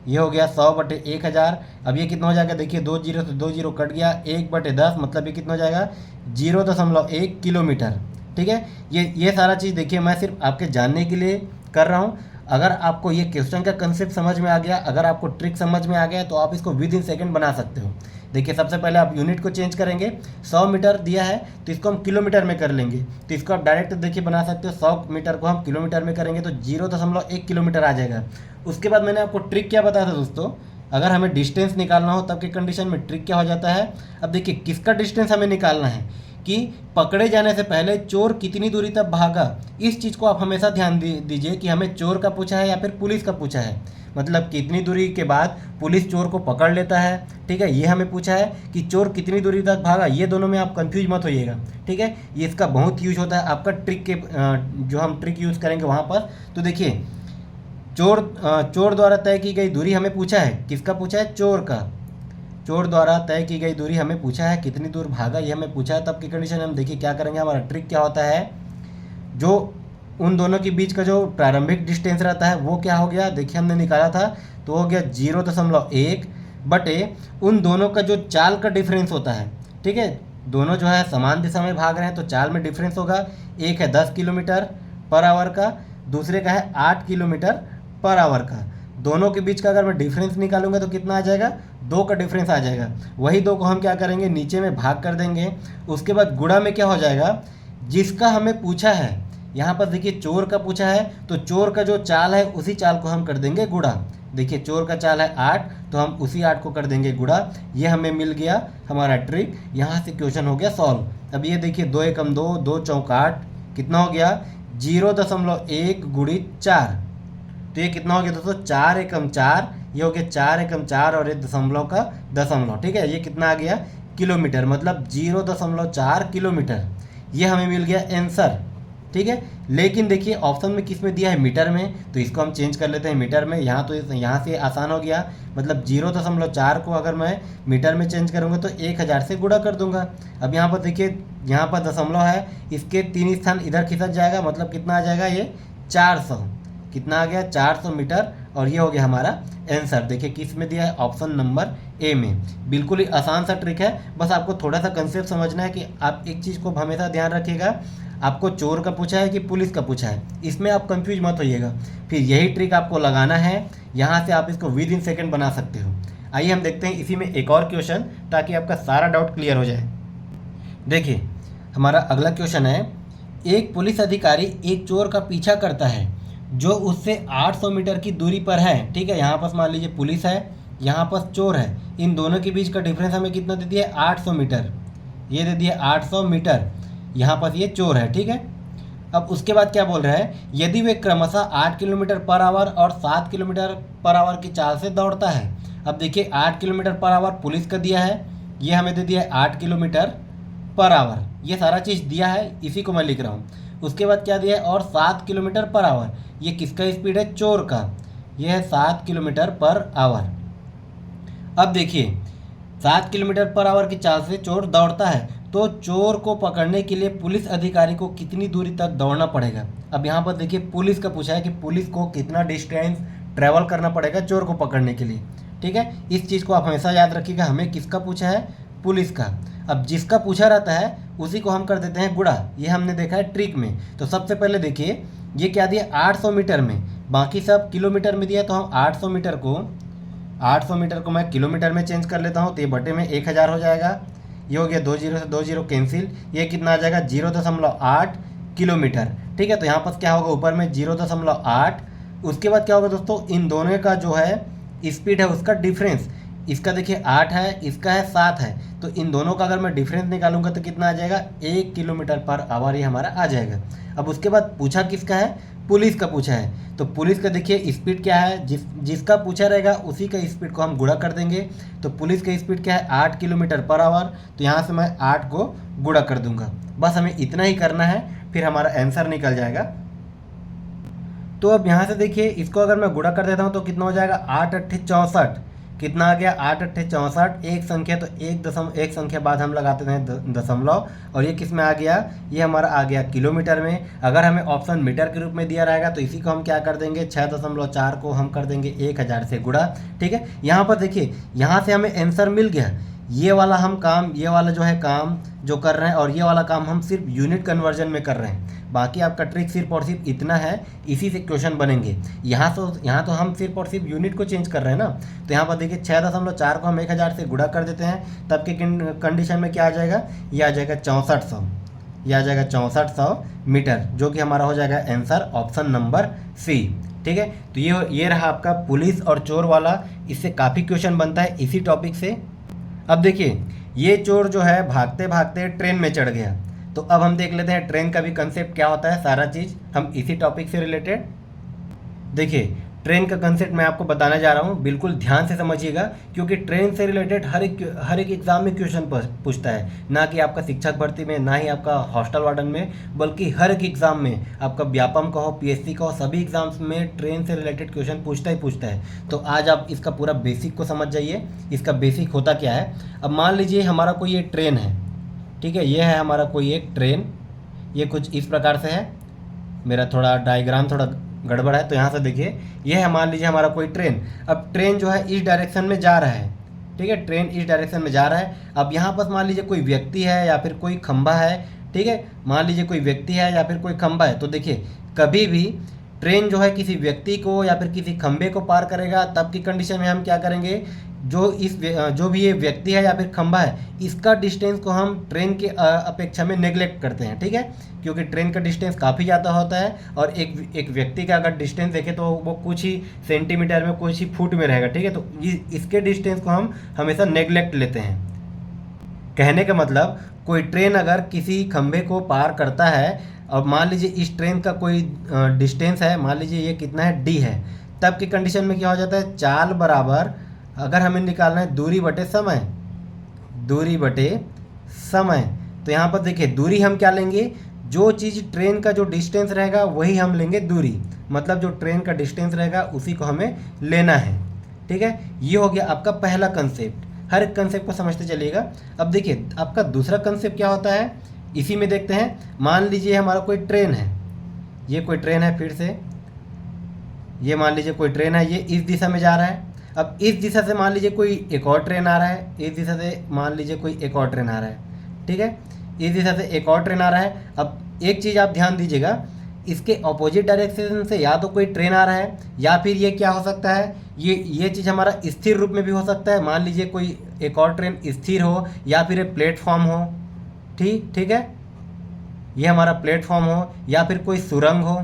ये हो गया 100/1000। अब ये कितना हो जाएगा, देखिए 2 जीरो से 2 जीरो कट गया, 1/10 मतलब ये कितना हो जाएगा, 0.1 किलोमीटर। ठीक है, ये सारा चीज़ देखिए मैं सिर्फ आपके जानने के लिए कर रहा हूँ। अगर आपको ये क्वेश्चन का कंसेप्ट समझ में आ गया, अगर आपको ट्रिक समझ में आ गया तो आप इसको विद इन सेकेंड बना सकते हो। देखिए सबसे पहले आप यूनिट को चेंज करेंगे, 100 मीटर दिया है तो इसको हम किलोमीटर में कर लेंगे। तो इसको आप डायरेक्ट देखिए बना सकते हो, 100 मीटर को हम किलोमीटर में करेंगे तो 0.1 किलोमीटर आ जाएगा। उसके बाद मैंने आपको ट्रिक क्या बताया था दोस्तों, अगर हमें डिस्टेंस निकालना हो तब के कंडीशन में ट्रिक क्या हो जाता है। अब देखिए किसका डिस्टेंस हमें निकालना है कि पकड़े जाने से पहले चोर कितनी दूरी तक भागा। इस चीज़ को आप हमेशा ध्यान दीजिए कि हमें चोर का पूछा है या फिर पुलिस का पूछा है, मतलब कितनी दूरी के बाद पुलिस चोर को पकड़ लेता है। ठीक है, ये हमें पूछा है कि चोर कितनी दूरी तक भागा। ये दोनों में आप कंफ्यूज मत होइएगा। ठीक है, ये इसका बहुत यूज होता है आपका ट्रिक के जो हम ट्रिक यूज़ करेंगे वहाँ पर। तो देखिए चोर द्वारा तय की गई दूरी हमें पूछा है, किसका पूछा है, चोर का। चोर द्वारा तय की गई दूरी हमें पूछा है, कितनी दूर भागा ये हमें पूछा है। तब की कंडीशन हम देखिए क्या करेंगे, हमारा ट्रिक क्या होता है, जो उन दोनों के बीच का जो प्रारंभिक डिस्टेंस रहता है वो क्या हो गया, देखिए हमने निकाला था तो हो गया 0.1 बटे उन दोनों का जो चाल का डिफरेंस होता है। ठीक है, दोनों जो है समान दिशा में भाग रहे हैं तो चाल में डिफरेंस होगा। एक है 10 किलोमीटर पर आवर का, दूसरे का है 8 किलोमीटर पर आवर का। दोनों के बीच का अगर मैं डिफरेंस निकालूंगा तो कितना आ जाएगा, 2 का डिफरेंस आ जाएगा। वही 2 को हम क्या करेंगे, नीचे में भाग कर देंगे। उसके बाद गुणा में क्या हो जाएगा, जिसका हमें पूछा है, यहाँ पर देखिए चोर का पूछा है तो चोर का जो चाल है उसी चाल को हम कर देंगे गुणा। देखिए चोर का चाल है 8 तो हम उसी 8 को कर देंगे गुणा। ये हमें मिल गया हमारा ट्रिक, यहाँ से क्वेश्चन हो गया सॉल्व। अब ये देखिए 2 एकम 2, 2 चौक 8, कितना हो गया 0.1 गुणित 4। तो ये कितना हो गया दोस्तों, 4 एकम 4, ये हो गया 4 एकम 4 और 1 दशमलव का दशमलव। ठीक है, ये कितना आ गया किलोमीटर, मतलब 0.4 किलोमीटर। ये हमें मिल गया आंसर। ठीक है, लेकिन देखिए ऑप्शन में किस में दिया है, मीटर में, तो इसको हम चेंज कर लेते हैं मीटर में। यहाँ तो यहाँ से आसान हो गया, मतलब 0.4 को अगर मैं मीटर में चेंज करूँगा तो 1000 से गुणा कर दूंगा। अब यहाँ पर देखिए, यहाँ पर दशमलव है, इसके 3 स्थान इधर खिसक जाएगा, मतलब कितना आ जाएगा ये 400। कितना आ गया 400 मीटर, और ये हो गया हमारा आंसर। देखिए किस में दिया है, ऑप्शन नंबर ए में। बिल्कुल ही आसान सा ट्रिक है, बस आपको थोड़ा सा कंसेप्ट समझना है कि आप एक चीज़ को हमेशा ध्यान रखिएगा, आपको चोर का पूछा है कि पुलिस का पूछा है, इसमें आप कंफ्यूज मत होइएगा। फिर यही ट्रिक आपको लगाना है, यहाँ से आप इसको विद इन सेकेंड बना सकते हो। आइए हम देखते हैं इसी में एक और क्वेश्चन, ताकि आपका सारा डाउट क्लियर हो जाए। देखिए हमारा अगला क्वेश्चन है, एक पुलिस अधिकारी एक चोर का पीछा करता है जो उससे 800 मीटर की दूरी पर है। ठीक है, यहाँ पर मान लीजिए पुलिस है, यहाँ पर चोर है, इन दोनों के बीच का डिफरेंस हमें कितना दे दिया है, 800 मीटर। ये दे दिया 800 मीटर, यहाँ पर ये चोर है। ठीक है, अब उसके बाद क्या बोल रहा है, यदि वे क्रमशः 8 किलोमीटर पर आवर और 7 किलोमीटर पर आवर की चाल से दौड़ता है। अब देखिए 8 किलोमीटर पर आवर पुलिस का दिया है, ये हमें दे दिया है 8 किलोमीटर पर आवर, ये सारा चीज़ दिया है, इसी को मैं लिख रहा हूँ। उसके बाद क्या दिया है, और 7 किलोमीटर पर आवर, ये किसका स्पीड है, चोर का, ये है 7 किलोमीटर पर आवर। अब देखिए 7 किलोमीटर पर आवर की चाल से चोर दौड़ता है, तो चोर को पकड़ने के लिए पुलिस अधिकारी को कितनी दूरी तक दौड़ना पड़ेगा। अब यहाँ पर देखिए पुलिस का पूछा है कि पुलिस को कितना डिस्टेंस ट्रैवल करना पड़ेगा चोर को पकड़ने के लिए। ठीक है, इस चीज़ को आप हमेशा याद रखिएगा, हमें किसका पूछा है, पुलिस का। अब जिसका पूछा रहता है उसी को हम कर देते हैं गुणा, ये हमने देखा है ट्रिक में। तो सबसे पहले देखिए ये क्या दिया 800 मीटर में, बाकी सब किलोमीटर में दिया, तो हम 800 मीटर को मैं किलोमीटर में चेंज कर लेता हूँ, तो ये बटे में 1000 हो जाएगा। ये हो गया 2 0 से 2 0 कैंसिल, ये कितना आ जाएगा 0.8 किलोमीटर। ठीक है, तो यहाँ पर क्या होगा, ऊपर में 0.8, उसके बाद क्या होगा दोस्तों, इन दोनों का जो है स्पीड है उसका डिफरेंस, इसका देखिए 8 है, इसका है 7 है, तो इन दोनों का अगर मैं डिफरेंस निकालूंगा तो कितना आ जाएगा, 1 किलोमीटर पर आवर, ये हमारा आ जाएगा। अब उसके बाद पूछा किसका है, पुलिस का पूछा है, तो पुलिस का देखिए स्पीड क्या है, जिसका पूछा रहेगा उसी का स्पीड को हम गुणा कर देंगे। तो पुलिस का स्पीड क्या है, 8 किलोमीटर पर आवर, तो यहाँ से मैं 8 को गुणा कर दूंगा। बस हमें इतना ही करना है, फिर हमारा आंसर निकल जाएगा। तो अब यहाँ से देखिए इसको अगर मैं गुणा कर देता हूँ तो कितना हो जाएगा, 8 8 64, कितना आ गया 8 8 64, एक संख्या, तो एक संख्या बाद हम लगाते हैं दशमलव, और ये किस में आ गया, ये हमारा आ गया किलोमीटर में। अगर हमें ऑप्शन मीटर के रूप में दिया रहेगा तो इसी को हम क्या कर देंगे, 6.4 को हम कर देंगे 1000 से गुणा। ठीक है, यहाँ पर देखिए यहाँ से हमें आंसर मिल गया। ये वाला जो है काम जो कर रहे हैं, और ये वाला काम हम सिर्फ यूनिट कन्वर्जन में कर रहे हैं। बाकी आपका ट्रिक सिर्फ और सिर्फ इतना है, इसी से क्वेश्चन बनेंगे। यहाँ तो हम सिर्फ और सिर्फ यूनिट को चेंज कर रहे हैं ना। तो यहाँ पर देखिए 6.4 को हम 1000 से गुणा कर देते हैं, तब के कंडीशन में क्या आ जाएगा, ये आ जाएगा 6400, ये आ जाएगा 6400 मीटर, जो कि हमारा हो जाएगा आंसर ऑप्शन नंबर सी। ठीक है। तो ये रहा आपका पुलिस और चोर वाला, इससे काफ़ी क्वेश्चन बनता है इसी टॉपिक से। अब देखिए, ये चोर जो है भागते भागते ट्रेन में चढ़ गया। तो अब हम देख लेते हैं ट्रेन का भी कंसेप्ट क्या होता है, सारा चीज़ हम इसी टॉपिक से रिलेटेड। देखिए, ट्रेन का कंसेप्ट मैं आपको बताने जा रहा हूँ, बिल्कुल ध्यान से समझिएगा, क्योंकि ट्रेन से रिलेटेड हर एक एग्ज़ाम में क्वेश्चन पूछता है, ना कि आपका शिक्षक भर्ती में, ना ही आपका हॉस्टल वार्डन में, बल्कि हर एक एग्ज़ाम में, आपका व्यापम का हो, पीएससी का हो, सभी एग्ज़ाम्स में ट्रेन से रिलेटेड क्वेश्चन पूछता ही पूछता है। तो आज आप इसका पूरा बेसिक को समझ जाइए, इसका बेसिक होता क्या है। अब मान लीजिए हमारा कोई एक ट्रेन है, ठीक है, ये है हमारा कोई एक ट्रेन, ये कुछ इस प्रकार से है, मेरा थोड़ा डायग्राम थोड़ा गड़बड़ है, तो यहाँ से देखिए, ये है मान लीजिए हमारा कोई ट्रेन। अब ट्रेन जो है इस डायरेक्शन में जा रहा है, ठीक है, ट्रेन इस डायरेक्शन में जा रहा है। अब यहाँ पर मान लीजिए कोई व्यक्ति है या फिर कोई खंभा है, ठीक है, मान लीजिए कोई व्यक्ति है या फिर कोई खंभा है। तो देखिए, कभी भी ट्रेन जो है किसी व्यक्ति को या फिर किसी खंभे को पार करेगा, तब की कंडीशन में हम क्या करेंगे, जो भी ये व्यक्ति है या फिर खंभा है, इसका डिस्टेंस को हम ट्रेन के अपेक्षा में नेग्लेक्ट करते हैं, ठीक है, क्योंकि ट्रेन का डिस्टेंस काफ़ी ज़्यादा होता है और एक व्यक्ति का अगर डिस्टेंस देखें तो वो कुछ ही सेंटीमीटर में, कुछ ही फुट में रहेगा, ठीक है। तो इसके डिस्टेंस को हम हमेशा नेग्लेक्ट लेते हैं। कहने का मतलब, कोई ट्रेन अगर किसी खंभे को पार करता है और मान लीजिए इस ट्रेन का कोई डिस्टेंस है, मान लीजिए ये कितना है, डी है, तब की कंडीशन में क्या हो जाता है, चाल बराबर, अगर हमें निकालना है दूरी बटे समय, दूरी बटे समय, तो यहाँ पर देखिए दूरी हम क्या लेंगे, जो चीज़ ट्रेन का जो डिस्टेंस रहेगा वही हम लेंगे दूरी, मतलब जो ट्रेन का डिस्टेंस रहेगा उसी को हमें लेना है, ठीक है। ये हो गया आपका पहला कंसेप्ट, हर एक कंसेप्ट को समझते चलिएगा। अब देखिए आपका दूसरा कंसेप्ट क्या होता है, इसी में देखते हैं। मान लीजिए हमारा कोई ट्रेन है, ये कोई ट्रेन है, फिर से ये मान लीजिए कोई ट्रेन है, ये इस दिशा में जा रहा है। अब इस दिशा से मान लीजिए कोई एक और ट्रेन आ रहा है, इस दिशा से मान लीजिए कोई एक और ट्रेन आ रहा है, ठीक है, इस दिशा से एक और ट्रेन आ रहा है। अब एक चीज़ आप ध्यान दीजिएगा, इसके ऑपोजिट डायरेक्शन से या तो कोई ट्रेन आ रहा है, या फिर ये क्या हो सकता है, ये चीज़ हमारा स्थिर रूप में भी हो सकता है, मान लीजिए कोई एक और ट्रेन स्थिर हो या फिर एक प्लेटफॉर्म हो, ठीक है, ये हमारा प्लेटफॉर्म हो या फिर कोई सुरंग हो,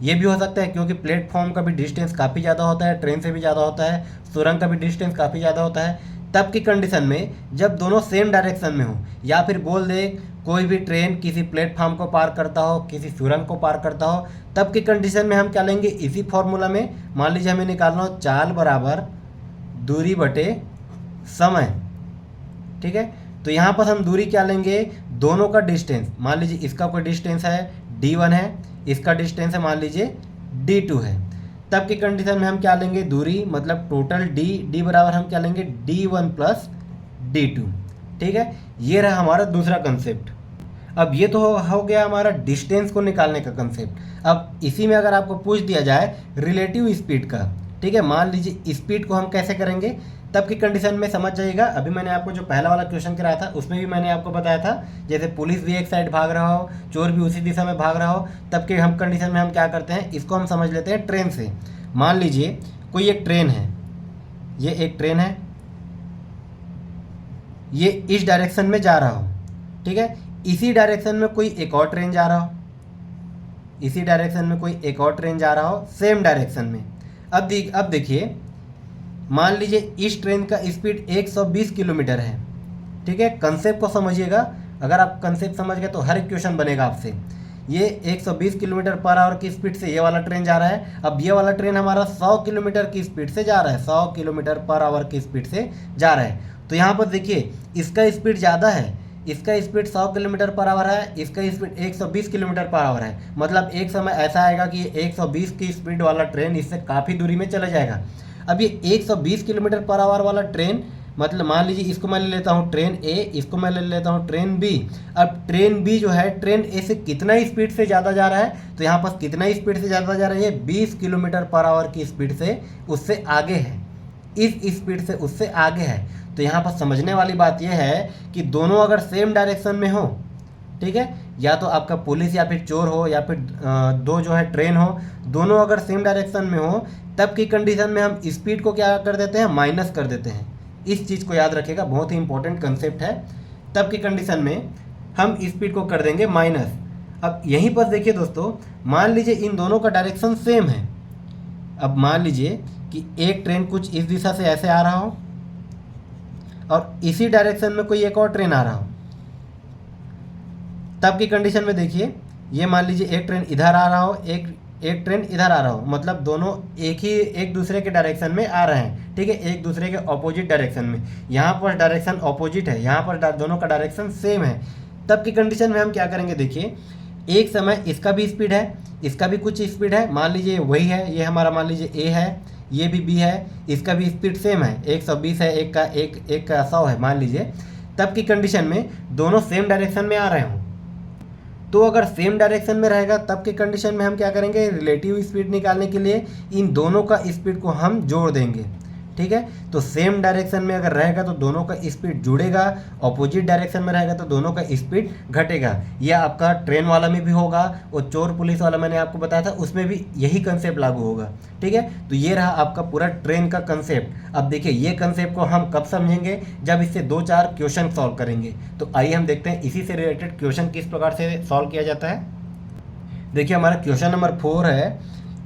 ये भी हो सकता है, क्योंकि प्लेटफॉर्म का भी डिस्टेंस काफ़ी ज़्यादा होता है, ट्रेन से भी ज़्यादा होता है, सुरंग का भी डिस्टेंस काफ़ी ज़्यादा होता है। तब की कंडीशन में जब दोनों सेम डायरेक्शन में हो, या फिर बोल दे कोई भी ट्रेन किसी प्लेटफॉर्म को पार करता हो, किसी सुरंग को पार करता हो, तब की कंडीशन में हम क्या लेंगे, इसी फॉर्मूला में मान लीजिए हमें निकालना हो चाल बराबर दूरी बटे समय, ठीक है। तो यहाँ पर हम दूरी क्या लेंगे, दोनों का डिस्टेंस, मान लीजिए इसका कोई डिस्टेंस है d1 है, इसका डिस्टेंस है मान लीजिए d2 है, तब की कंडीशन में हम क्या लेंगे, दूरी मतलब टोटल d बराबर हम क्या लेंगे, d1 प्लस d2, ठीक है। ये रहा हमारा दूसरा कंसेप्ट। अब ये तो हो गया हमारा डिस्टेंस को निकालने का कंसेप्ट। अब इसी में अगर आपको पूछ दिया जाए रिलेटिव स्पीड का, ठीक है, मान लीजिए स्पीड को हम कैसे करेंगे, तब की कंडीशन में समझ जाइएगा। अभी मैंने आपको जो पहला वाला क्वेश्चन कराया था उसमें भी मैंने आपको बताया था, जैसे पुलिस भी एक साइड भाग रहा हो, चोर भी उसी दिशा में भाग रहा हो, तब के हम कंडीशन में हम क्या करते हैं, इसको हम समझ लेते हैं ट्रेन से। मान लीजिए कोई एक ट्रेन है, ये एक ट्रेन है, ये इस डायरेक्शन में जा रहा हो, ठीक है, इसी डायरेक्शन में कोई एक और ट्रेन जा रहा हो, इसी डायरेक्शन में कोई एक और ट्रेन जा रहा हो, सेम डायरेक्शन में। अब देखिए, मान लीजिए इस ट्रेन का स्पीड 120 किलोमीटर है, ठीक है। कंसेप्ट को समझिएगा, अगर आप कंसेप्ट समझ गए तो हर एक क्वेश्चन बनेगा आपसे। ये 120 किलोमीटर पर आवर की स्पीड से ये वाला ट्रेन जा रहा है। अब ये वाला ट्रेन हमारा 100 किलोमीटर की स्पीड से जा रहा है, 100 किलोमीटर पर आवर की स्पीड से जा रहा है। तो यहाँ पर देखिए इसका स्पीड ज़्यादा है, इसका स्पीड 100 किलोमीटर पर आवर है, इसका स्पीड 120 किलोमीटर पर आवर है। मतलब एक समय ऐसा आएगा कि 120 की स्पीड वाला ट्रेन इससे काफ़ी दूरी में चला जाएगा। अब ये 120 किलोमीटर पर आवर वाला ट्रेन, मतलब मान लीजिए इसको मैं ले लेता हूँ ट्रेन ए, इसको मैं ले लेता हूँ ट्रेन बी। अब ट्रेन बी जो है ट्रेन ए से कितना स्पीड से ज़्यादा जा रहा है, तो यहाँ पर कितना स्पीड से ज़्यादा जा रहा है, ये 20 किलोमीटर पर आवर की स्पीड से उससे आगे है, इस स्पीड से उससे आगे है। तो यहाँ पर समझने वाली बात यह है कि दोनों अगर सेम डायरेक्शन में हो, ठीक है, या तो आपका पुलिस या फिर चोर हो या फिर दो जो है ट्रेन हो, दोनों अगर सेम डायरेक्शन में हो, तब की कंडीशन में हम स्पीड को क्या कर देते हैं, माइनस कर देते हैं। इस चीज़ को याद रखिएगा, बहुत ही इंपॉर्टेंट कंसेप्ट है। तब की कंडीशन में हम स्पीड को कर देंगे माइनस। अब यहीं पर देखिए दोस्तों, मान लीजिए इन दोनों का डायरेक्शन सेम है, अब मान लीजिए कि एक ट्रेन कुछ इस दिशा से ऐसे आ रहा हो और इसी डायरेक्शन में कोई एक और ट्रेन आ रहा हो, तब की कंडीशन में देखिए, ये मान लीजिए एक ट्रेन इधर आ रहा हो, एक ट्रेन इधर आ रहा हो, मतलब दोनों एक दूसरे के डायरेक्शन में आ रहे हैं, ठीक है, एक दूसरे के ऑपोजिट डायरेक्शन में। यहाँ पर डायरेक्शन ऑपोजिट है, यहाँ पर दोनों का डायरेक्शन सेम है। तब की कंडीशन में हम क्या करेंगे, देखिए एक समय इसका भी स्पीड है, इसका भी कुछ स्पीड है, मान लीजिए वही है, ये हमारा मान लीजिए ए है, ये भी बी है, इसका भी स्पीड सेम है, 120 है, एक का 100 है मान लीजिए। तब की कंडीशन में दोनों सेम डायरेक्शन में आ रहे हों, तो अगर सेम डायरेक्शन में रहेगा तब के कंडीशन में हम क्या करेंगे, रिलेटिव स्पीड निकालने के लिए इन दोनों का स्पीड को हम जोड़ देंगे, ठीक है। तो सेम डायरेक्शन में अगर रहेगा तो दोनों का स्पीड जुड़ेगा, ऑपोजिट डायरेक्शन में रहेगा तो दोनों का स्पीड घटेगा। यह आपका ट्रेन वाला में भी होगा और चोर पुलिस वाला मैंने आपको बताया था उसमें भी यही कंसेप्ट लागू होगा, ठीक है। तो ये रहा आपका पूरा ट्रेन का कंसेप्ट। अब देखिए ये कंसेप्ट को हम कब समझेंगे, जब इससे 2-4 क्वेश्चन सॉल्व करेंगे। तो आइए हम देखते हैं इसी से रिलेटेड क्वेश्चन किस प्रकार से सॉल्व किया जाता है। देखिए हमारा क्वेश्चन नंबर 4 है,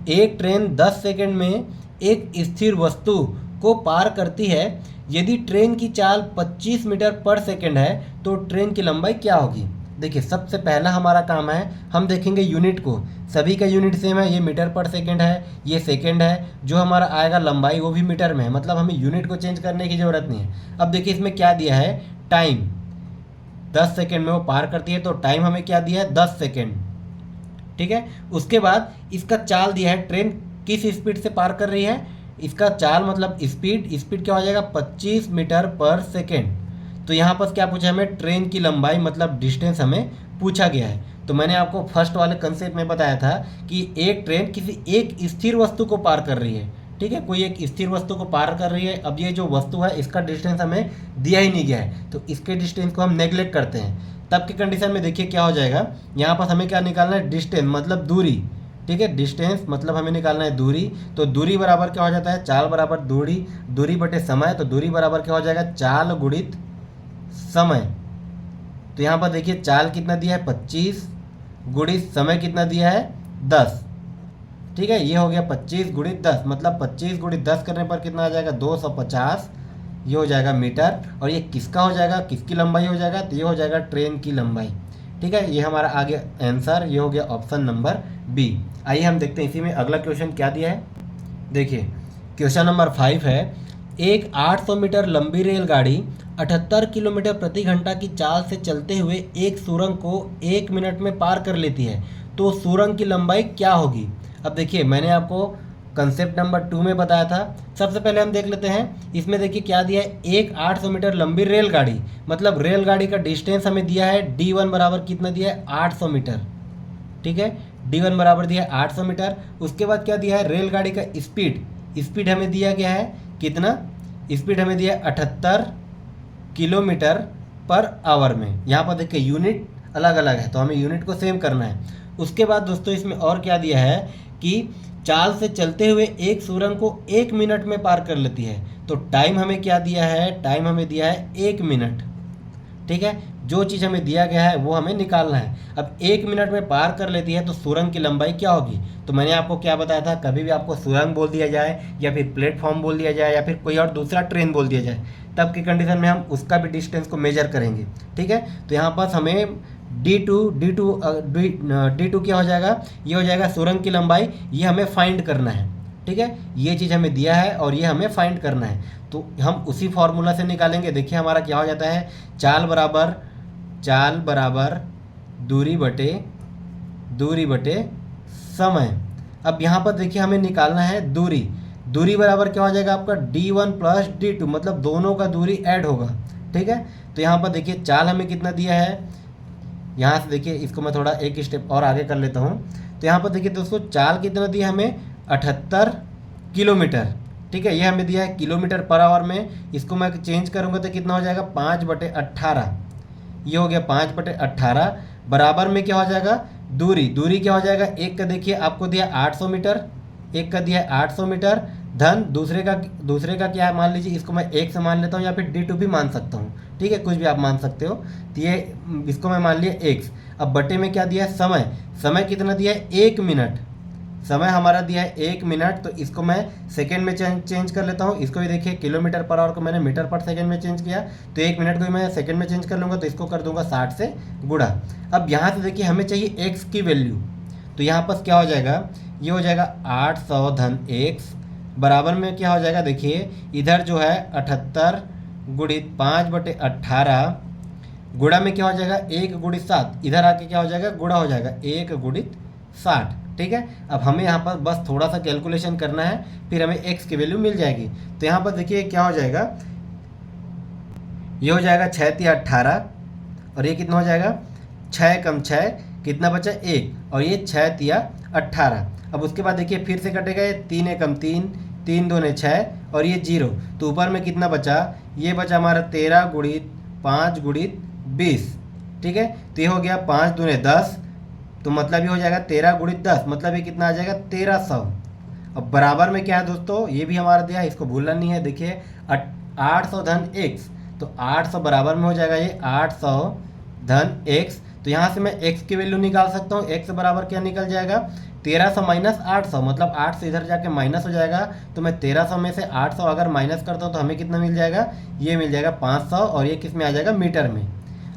एक ट्रेन 10 सेकेंड में एक स्थिर वस्तु को पार करती है। यदि ट्रेन की चाल 25 मीटर पर सेकेंड है तो ट्रेन की लंबाई क्या होगी। देखिए सबसे पहला हमारा काम है, हम देखेंगे यूनिट को, सभी का यूनिट सेम है, ये मीटर पर सेकेंड है, ये सेकेंड है, जो हमारा आएगा लंबाई वो भी मीटर में है, मतलब हमें यूनिट को चेंज करने की ज़रूरत नहीं है। अब देखिए इसमें क्या दिया है, टाइम 10 सेकेंड में वो पार करती है, तो टाइम हमें क्या दिया है 10 सेकेंड, ठीक है। उसके बाद इसका चाल दिया है, ट्रेन किस स्पीड से पार कर रही है, इसका चाल मतलब स्पीड क्या हो जाएगा 25 मीटर पर सेकेंड। तो यहाँ पर क्या पूछा हमें, ट्रेन की लंबाई मतलब डिस्टेंस हमें पूछा गया है। तो मैंने आपको फर्स्ट वाले कंसेप्ट में बताया था कि एक ट्रेन किसी एक स्थिर वस्तु को पार कर रही है, ठीक है, कोई एक स्थिर वस्तु को पार कर रही है। अब ये जो वस्तु है इसका डिस्टेंस हमें दिया ही नहीं गया है, तो इसके डिस्टेंस को हम नेग्लेक्ट करते हैं। तब की कंडीशन में देखिए क्या हो जाएगा, यहाँ पर हमें क्या निकालना है, डिस्टेंस मतलब दूरी, ठीक है, डिस्टेंस मतलब हमें निकालना है दूरी। तो दूरी बराबर क्या हो जाता है, चाल बराबर दूरी, दूरी बटे समय, तो दूरी बराबर क्या हो जाएगा, चाल गुणित समय। तो यहाँ पर देखिए चाल कितना दिया है 25 गुणित समय कितना दिया है 10, ठीक है, ये हो गया 25 गुणित 10, मतलब 25 गुणित 10 करने पर कितना आ जाएगा 250, ये हो जाएगा मीटर। और ये किसका हो जाएगा, किसकी लंबाई हो जाएगा, तो ये हो जाएगा ट्रेन की लंबाई, ठीक है। ये हमारा आ गया आंसर, ये हो गया ऑप्शन नंबर बी। आइए हम देखते हैं इसी में अगला क्वेश्चन क्या दिया है। देखिए क्वेश्चन नंबर 5 है, एक 800 मीटर लंबी रेलगाड़ी 78 किलोमीटर प्रति घंटा की चाल से चलते हुए एक सुरंग को 1 मिनट में पार कर लेती है, तो सुरंग की लंबाई क्या होगी। अब देखिए मैंने आपको कंसेप्ट नंबर 2 में बताया था। सबसे पहले हम देख लेते हैं, इसमें देखिए क्या दिया है, एक 800 मीटर लंबी रेलगाड़ी, मतलब रेलगाड़ी का डिस्टेंस हमें दिया है D1 बराबर कितना दिया है 800 मीटर, ठीक है, D1 बराबर दिया है 800 मीटर। उसके बाद क्या दिया है, रेलगाड़ी का स्पीड हमें दिया गया है कितना, स्पीड हमें दिया है 78 किलोमीटर पर आवर में। यहाँ पर देखिए यूनिट अलग अलग है तो हमें यूनिट को सेम करना है। उसके बाद दोस्तों इसमें और क्या दिया है कि चाल से चलते हुए एक सुरंग को 1 मिनट में पार कर लेती है, तो टाइम हमें क्या दिया है, टाइम हमें दिया है 1 मिनट, ठीक है। जो चीज़ हमें दिया गया है वो हमें निकालना है। अब 1 मिनट में पार कर लेती है तो सुरंग की लंबाई क्या होगी। तो मैंने आपको क्या बताया था, कभी भी आपको सुरंग बोल दिया जाए या फिर प्लेटफॉर्म बोल दिया जाए या फिर कोई और दूसरा ट्रेन बोल दिया जाए, तब की कंडीशन में हम उसका भी डिस्टेंस को मेजर करेंगे, ठीक है। तो यहाँ पास हमें D2 क्या हो जाएगा, ये हो जाएगा सुरंग की लंबाई, ये हमें फाइंड करना है, ठीक है। ये चीज़ हमें दिया है और ये हमें फाइंड करना है, तो हम उसी फॉर्मूला से निकालेंगे। देखिए हमारा क्या हो जाता है, चाल बराबर दूरी बटे समय। अब यहाँ पर देखिए हमें निकालना है दूरी बराबर क्या हो जाएगा आपका D1 प्लस D2, मतलब दोनों का दूरी ऐड होगा, ठीक है। तो यहाँ पर देखिए चाल हमें कितना दिया है, यहाँ से देखिए इसको मैं थोड़ा एक स्टेप और आगे कर लेता हूँ। तो यहाँ पर देखिए दोस्तों चाल कितना दिया हमें 78 किलोमीटर, ठीक है, ये हमें दिया है किलोमीटर पर आवर में। इसको मैं चेंज करूँगा तो कितना हो जाएगा 5/18, ये हो गया 5/18 बराबर में क्या हो जाएगा दूरी क्या हो जाएगा, एक का देखिए आपको दिया 800 मीटर, एक का दिया है 800 मीटर धन दूसरे का क्या है, मान लीजिए इसको मैं 1 से मान लेता हूँ या फिर D2 भी मान सकता हूँ, ठीक है, कुछ भी आप मान सकते हो। तो ये इसको मैं मान लिया 1। अब बटे में क्या दिया है, समय कितना दिया है 1 मिनट, समय हमारा दिया है 1 मिनट, तो इसको मैं सेकेंड में चेंज कर लेता हूँ। इसको भी देखिए किलोमीटर पर आवर को मैंने मीटर पर सेकेंड में चेंज किया, तो 1 मिनट को भी मैं सेकेंड में चेंज कर लूँगा, तो इसको कर दूंगा 60 से गुणा। अब यहाँ से देखिए हमें चाहिए एक्स की वैल्यू, तो यहाँ पर क्या हो जाएगा, ये हो जाएगा 800 धन एक्स बराबर में क्या हो जाएगा, देखिए इधर जो है 78 गुणित 5/18 गुणा में क्या हो जाएगा 1 गुणित 7, इधर आके क्या हो जाएगा गुणा हो जाएगा 1 गुणित 60। ठीक है, अब हमें यहाँ पर बस थोड़ा सा कैलकुलेशन करना है, फिर हमें x की वैल्यू मिल जाएगी। तो यहाँ पर देखिए क्या हो जाएगा, ये हो जाएगा 6 तिया 18 और ये कितना हो जाएगा 6 कम 6 कितना बचा 1, और ये 6 तिया 18। अब उसके बाद देखिए फिर से कटेगा, ये 3 एकम 3, 3 दूने 6 और ये 0, तो ऊपर में कितना बचा, ये बचा हमारा 13 गुणित 5 गुणित 20। ठीक है, तो ये हो गया 5 दूने 10, तो मतलब ये हो जाएगा 13 गुणित 10, मतलब ये कितना आ जाएगा 1300। अब बराबर में क्या है दोस्तों, ये भी हमारा दिया है, इसको भूलना नहीं है। देखिए 800 धन x, तो 800 बराबर में हो जाएगा ये 800 धन x, तो यहाँ से मैं x की वैल्यू निकाल सकता हूँ। x बराबर क्या निकल जाएगा 1300 माइनस 800, मतलब 8 से इधर जाके माइनस हो जाएगा, तो मैं 1300 में से 800 अगर माइनस करता हूँ तो हमें कितना मिल जाएगा, ये मिल जाएगा 500, और ये किस में आ जाएगा मीटर में।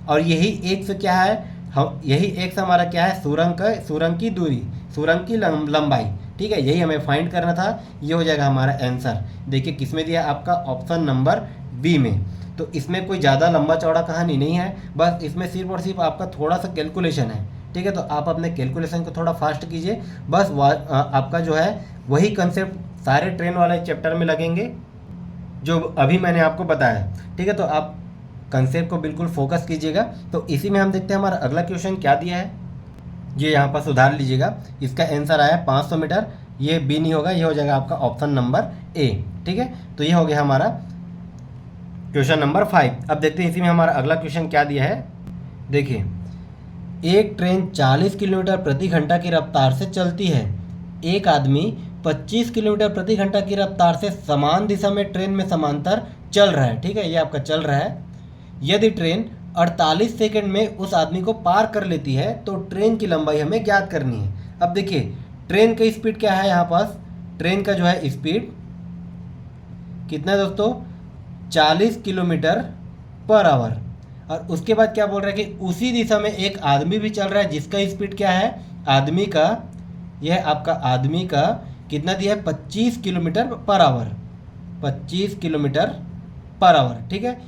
और यही x क्या है, हम यही x हमारा क्या है, सुरंग की दूरी, सुरंग की लंबाई। ठीक है, यही हमें फाइंड करना था, ये हो जाएगा हमारा आंसर। देखिए किस में दिया आपका, ऑप्शन नंबर बी में। तो इसमें कोई ज़्यादा लंबा चौड़ा कहानी नहीं है, बस इसमें सिर्फ और सिर्फ आपका थोड़ा सा कैलकुलेशन है। ठीक है, तो आप अपने कैलकुलेशन को थोड़ा फास्ट कीजिए, बस आपका जो है वही कंसेप्ट सारे ट्रेन वाले चैप्टर में लगेंगे जो अभी मैंने आपको बताया। ठीक है, तो आप कंसेप्ट को बिल्कुल फोकस कीजिएगा। तो इसी में हम देखते हैं हमारा अगला क्वेश्चन क्या दिया है, ये यहाँ पर सुधार लीजिएगा। इसका आंसर आया 500 मीटर, ये बी नहीं होगा, ये हो जाएगा आपका ऑप्शन नंबर ए। ठीक है, तो ये हो गया हमारा क्वेश्चन नंबर 5। अब देखते हैं इसी में हमारा अगला क्वेश्चन क्या दिया है। देखिए एक ट्रेन 40 किलोमीटर प्रति घंटा की रफ्तार से चलती है, एक आदमी 25 किलोमीटर प्रति घंटा की रफ्तार से समान दिशा में ट्रेन में समांतर चल रहा है। ठीक है, ये आपका चल रहा है। यदि ट्रेन 48 सेकंड में उस आदमी को पार कर लेती है तो ट्रेन की लंबाई हमें ज्ञात करनी है। अब देखिए ट्रेन का स्पीड क्या है, यहाँ पास ट्रेन का जो है स्पीड कितना है दोस्तों, 40 किलोमीटर पर आवर। और उसके बाद क्या बोल रहा है कि उसी दिशा में एक आदमी भी चल रहा है जिसका स्पीड क्या है, आदमी का, यह आपका आदमी का कितना दिया है 25 kilometre per hour, 25 kilometre per hour. ठीक है,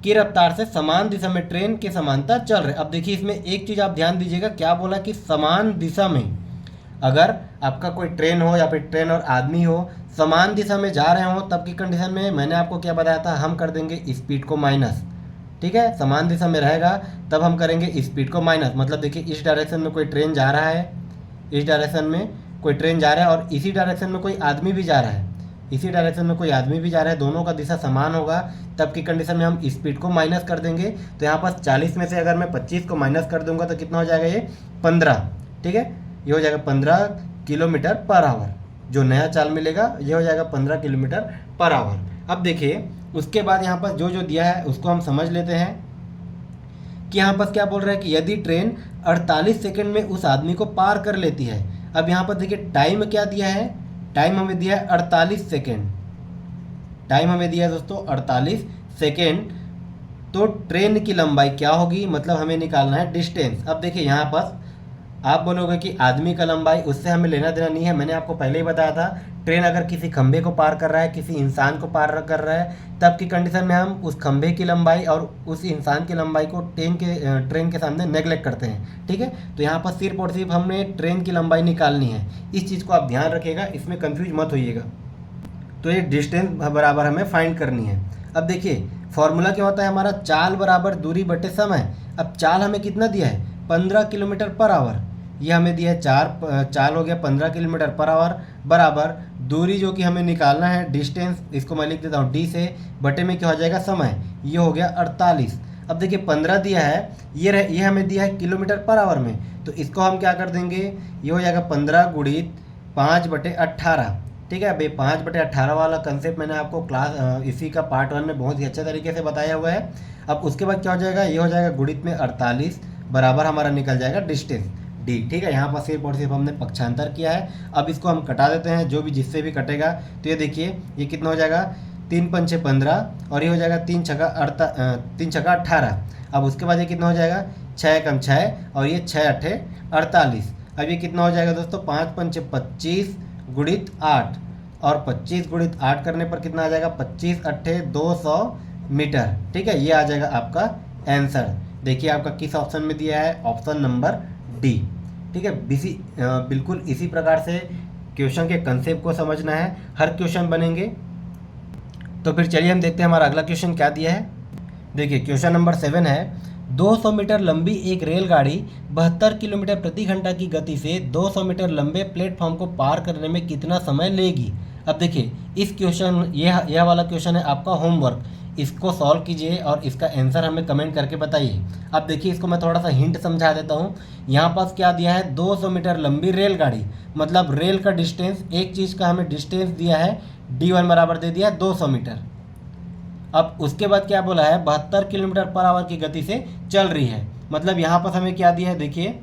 की रफ्तार से समान दिशा में ट्रेन के समांतर चल रहे। अब देखिए इसमें एक चीज़ आप ध्यान दीजिएगा, क्या बोला कि समान दिशा में, अगर आपका कोई ट्रेन हो या फिर ट्रेन और आदमी हो समान दिशा में जा रहे हो, तब की कंडीशन में मैंने आपको क्या बताया था, हम कर देंगे स्पीड को माइनस। ठीक है, समान दिशा में रहेगा तब हम करेंगे स्पीड को माइनस। मतलब देखिए इस डायरेक्शन में कोई ट्रेन जा रहा है, इस डायरेक्शन में कोई ट्रेन जा रहा है और इसी डायरेक्शन में कोई आदमी भी जा रहा है, इसी डायरेक्शन में कोई आदमी भी जा रहा है, दोनों का दिशा समान होगा, तब की कंडीशन में हम स्पीड को माइनस कर देंगे। तो यहाँ पर 40 में से अगर मैं 25 को माइनस कर दूंगा तो कितना हो जाएगा, ये 15। ठीक है, ये हो जाएगा 15 किलोमीटर पर आवर, जो नया चाल मिलेगा ये हो जाएगा 15 किलोमीटर पर आवर। अब देखिए उसके बाद यहाँ पर जो जो दिया है उसको हम समझ लेते हैं कि यहाँ पर क्या बोल रहा है कि यदि ट्रेन 48 सेकंड में उस आदमी को पार कर लेती है। अब यहाँ पर देखिए टाइम क्या दिया है, टाइम हमें दिया है 48 सेकेंड, टाइम हमें दिया है दोस्तों 48 सेकेंड। तो ट्रेन की लंबाई क्या होगी, मतलब हमें निकालना है डिस्टेंस। अब देखिए यहाँ पर आप बोलोगे कि आदमी का लंबाई, उससे हमें लेना देना नहीं है, मैंने आपको पहले ही बताया था। ट्रेन अगर किसी खंभे को पार कर रहा है, किसी इंसान को पार कर रहा है, तब की कंडीशन में हम उस खंभे की लंबाई और उस इंसान की लंबाई को ट्रेन के सामने नेगलेक्ट करते हैं। ठीक है, तो यहाँ पर सिर्फ और सिर्फ हमने ट्रेन की लंबाई निकालनी है, इस चीज़ को आप ध्यान रखिएगा, इसमें कन्फ्यूज मत होइएगा। तो ये डिस्टेंस बराबर हमें फाइंड करनी है। अब देखिए फॉर्मूला क्या होता है हमारा, चाल बराबर दूरी बटे समय। अब चाल हमें कितना दिया है 15 किलोमीटर पर आवर, ये हमें दिया है चाल हो गया 15 किलोमीटर पर आवर, बराबर दूरी जो कि हमें निकालना है डिस्टेंस, इसको मैं लिख देता हूँ डी से, बटे में क्या हो जाएगा समय, ये हो गया 48। अब देखिए 15 दिया है, ये हमें दिया है किलोमीटर पर आवर में, तो इसको हम क्या कर देंगे, ये हो जाएगा 15 गुणित 5/18। ठीक है, अभी 5/18 वाला कंसेप्ट मैंने आपको क्लास इसी का पार्ट 1 में बहुत ही अच्छे तरीके से बताया हुआ है। अब उसके बाद क्या हो जाएगा, ये हो जाएगा गुणित में 48 बराबर हमारा निकल जाएगा डिस्टेंस। डी। ठीक है, यहाँ पर सिर्फ और सिर्फ हमने पक्षांतर किया है। अब इसको हम कटा देते हैं, जो भी जिससे भी कटेगा। तो ये देखिए, ये कितना हो जाएगा, 3 पंचे 15 और ये हो जाएगा 3 छक्का 18। अब उसके बाद ये कितना हो जाएगा, 6 एकम 6 और ये 6 अट्ठे 48। अब ये कितना हो जाएगा दोस्तों, 5 पंचे 25 गुणित 8 और 25 गुणित 8 करने पर कितना आ जाएगा, 25 अट्ठे 200 मीटर। ठीक है, ये आ जाएगा आपका आंसर। देखिए आपका किस ऑप्शन में दिया है, ऑप्शन नंबर डी। ठीक है, बिल्कुल इसी प्रकार से क्वेश्चन के कंसेप्ट को समझना है, हर क्वेश्चन बनेंगे। तो फिर चलिए हम देखते हैं हमारा अगला क्वेश्चन क्या दिया है। देखिए क्वेश्चन नंबर 7 है, 200 मीटर लंबी एक रेलगाड़ी 72 किलोमीटर प्रति घंटा की गति से 200 मीटर लंबे प्लेटफॉर्म को पार करने में कितना समय लेगी। अब देखिए इस क्वेश्चन, यह वाला क्वेश्चन है आपका होमवर्क। इसको सॉल्व कीजिए और इसका आंसर हमें कमेंट करके बताइए। अब देखिए इसको मैं थोड़ा सा हिंट समझा देता हूँ। यहाँ पास क्या दिया है, 200 मीटर लंबी रेलगाड़ी, मतलब रेल का डिस्टेंस, एक चीज़ का हमें डिस्टेंस दिया है, D1 बराबर दे दिया है 200 मीटर। अब उसके बाद क्या बोला है, 72 किलोमीटर पर आवर की गति से चल रही है। मतलब यहाँ पर हमें क्या दिया है, देखिए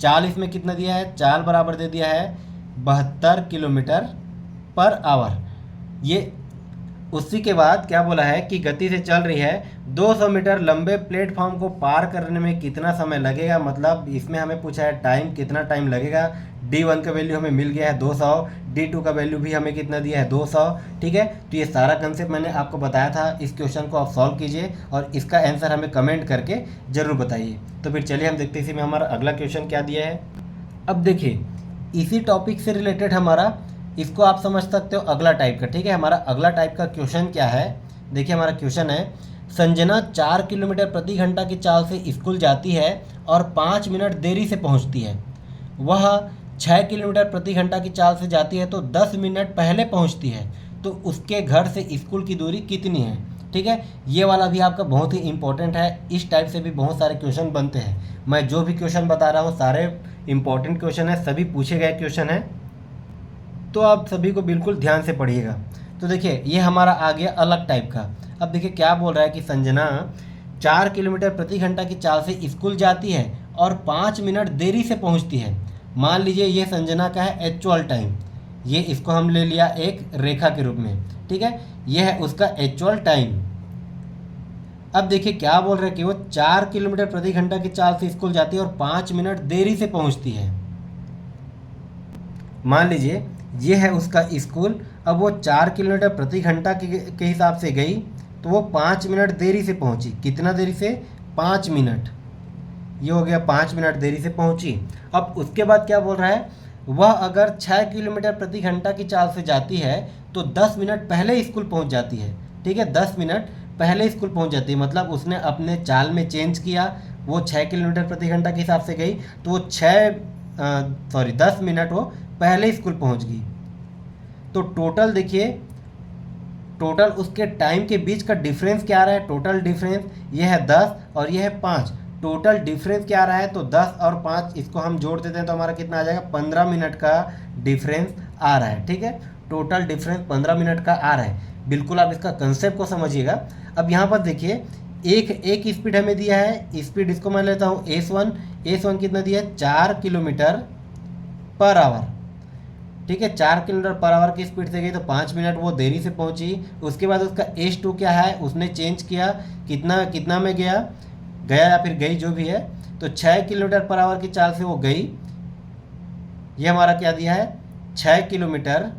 चाल इसमें कितना दिया है, चाल बराबर दे दिया है 72 किलोमीटर पर आवर। ये उसी के बाद क्या बोला है कि गति से चल रही है, 200 मीटर लंबे प्लेटफॉर्म को पार करने में कितना समय लगेगा। मतलब इसमें हमें पूछा है टाइम, कितना टाइम लगेगा। D1 का वैल्यू हमें मिल गया है 200, D2 का वैल्यू भी हमें कितना दिया है 200। ठीक है, तो ये सारा कंसेप्ट मैंने आपको बताया था। इस क्वेश्चन को आप सॉल्व कीजिए और इसका आंसर हमें कमेंट करके ज़रूर बताइए। तो फिर चलिए हम देखते हैं इसी में हमारा अगला क्वेश्चन क्या दिया है। अब देखिए इसी टॉपिक से रिलेटेड हमारा, इसको आप समझ सकते हो अगला टाइप का। ठीक है, हमारा अगला टाइप का क्वेश्चन क्या है, देखिए हमारा क्वेश्चन है, संजना 4 किलोमीटर प्रति घंटा की चाल से स्कूल जाती है और 5 मिनट देरी से पहुंचती है। वह 6 किलोमीटर प्रति घंटा की चाल से जाती है तो 10 मिनट पहले पहुंचती है, तो उसके घर से स्कूल की दूरी कितनी है। ठीक है, ये वाला भी आपका बहुत ही इंपॉर्टेंट है। इस टाइप से भी बहुत सारे क्वेश्चन बनते हैं। मैं जो भी क्वेश्चन बता रहा हूँ सारे इंपॉर्टेंट क्वेश्चन है, सभी पूछे गए क्वेश्चन हैं, तो आप सभी को बिल्कुल ध्यान से पढ़िएगा। तो देखिए ये हमारा आ गया अलग टाइप का। अब देखिए क्या बोल रहा है कि संजना 4 किलोमीटर प्रति घंटा की चाल से स्कूल जाती है और 5 मिनट देरी से पहुंचती है। मान लीजिए ये संजना का है एक्चुअल टाइम, ये इसको हम ले लिया एक रेखा के रूप में। ठीक है, ये है उसका एक्चुअल टाइम। अब देखिए क्या बोल रहे हैं कि वो 4 किलोमीटर प्रति घंटा की चाल से स्कूल जाती है और 5 मिनट देरी से पहुंचती है। मान लीजिए ये है उसका स्कूल। अब वो 4 किलोमीटर प्रति घंटा के हिसाब से गई तो वो 5 मिनट देरी से पहुंची। कितना देरी से, 5 मिनट। ये हो गया 5 मिनट देरी से पहुंची। अब उसके बाद क्या बोल रहा है, वह अगर 6 किलोमीटर प्रति घंटा की चाल से जाती है तो 10 मिनट पहले स्कूल पहुंच जाती है। ठीक है, 10 मिनट पहले स्कूल पहुंच जाती है। मतलब उसने अपने चाल में चेंज किया, वो 6 किलोमीटर प्रति घंटा के हिसाब से गई तो वो 10 मिनट वो पहले स्कूल पहुंच गई। तो टोटल देखिए, टोटल उसके टाइम के बीच का डिफरेंस क्या आ रहा है, टोटल डिफरेंस ये है 10 और ये है 5। टोटल डिफरेंस क्या आ रहा है, तो 10 और 5 इसको हम जोड़ देते हैं तो हमारा कितना आ जाएगा, 15 मिनट का डिफरेंस आ रहा है। ठीक है, टोटल डिफरेंस 15 मिनट का आ रहा है। बिल्कुल आप इसका कंसेप्ट को समझिएगा। अब यहाँ पर देखिए एक स्पीड हमें दिया है, स्पीड इसको मैं लेता हूँ S1 कितना दिया है, 4 किलोमीटर पर आवर। ठीक है, 4 किलोमीटर पर आवर की स्पीड से गई तो 5 मिनट वो देरी से पहुंची। उसके बाद उसका S2 क्या है, उसने चेंज किया, कितना में गया या फिर गई जो भी है, तो 6 किलोमीटर पर आवर की चाल से वो गई। ये हमारा क्या दिया है, 6 किलोमीटर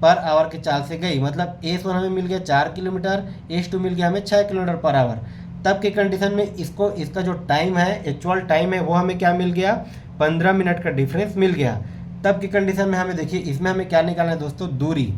पर आवर की चाल से गई। मतलब S1 हमें मिल गया 4 किलोमीटर, S2 मिल गया हमें 6 किलोमीटर पर आवर। तब के कंडीशन में इसका जो टाइम है, एक्चुअल टाइम है, वो हमें क्या मिल गया, 15 मिनट का डिफरेंस मिल गया। तब की कंडीशन में हमें देखिए, इसमें हमें क्या निकालना है दोस्तों, दूरी,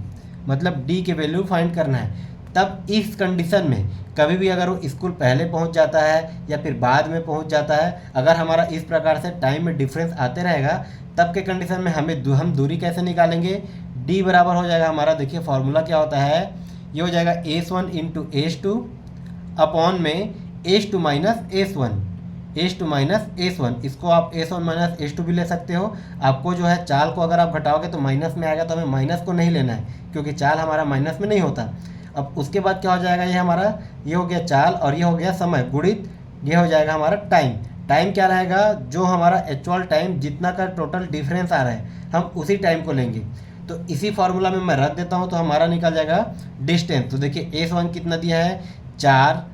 मतलब D के वैल्यू फाइंड करना है। तब इस कंडीशन में कभी भी अगर वो स्कूल पहले पहुंच जाता है या फिर बाद में पहुंच जाता है, अगर हमारा इस प्रकार से टाइम में डिफरेंस आते रहेगा, तब के कंडीशन में हम दूरी कैसे निकालेंगे, D बराबर हो जाएगा हमारा, देखिए फॉर्मूला क्या होता है, ये हो जाएगा S1 इंटू S2 अपॉन में S2 माइनस S1। इसको आप S1 माइनस S2 भी ले सकते हो। आपको जो है चाल को अगर आप घटाओगे तो माइनस में आएगा, तो हमें माइनस को नहीं लेना है क्योंकि चाल हमारा माइनस में नहीं होता। अब उसके बाद क्या हो जाएगा, ये हो गया चाल और ये हो गया समय गुणित ये हो जाएगा हमारा टाइम। टाइम क्या रहेगा, जो हमारा एक्चुअल टाइम जितना का टोटल डिफरेंस आ रहा है हम उसी टाइम को लेंगे। तो इसी फार्मूला में मैं रख देता हूँ, तो हमारा निकल जाएगा डिस्टेंस। तो देखिए S1 कितना दिया है 4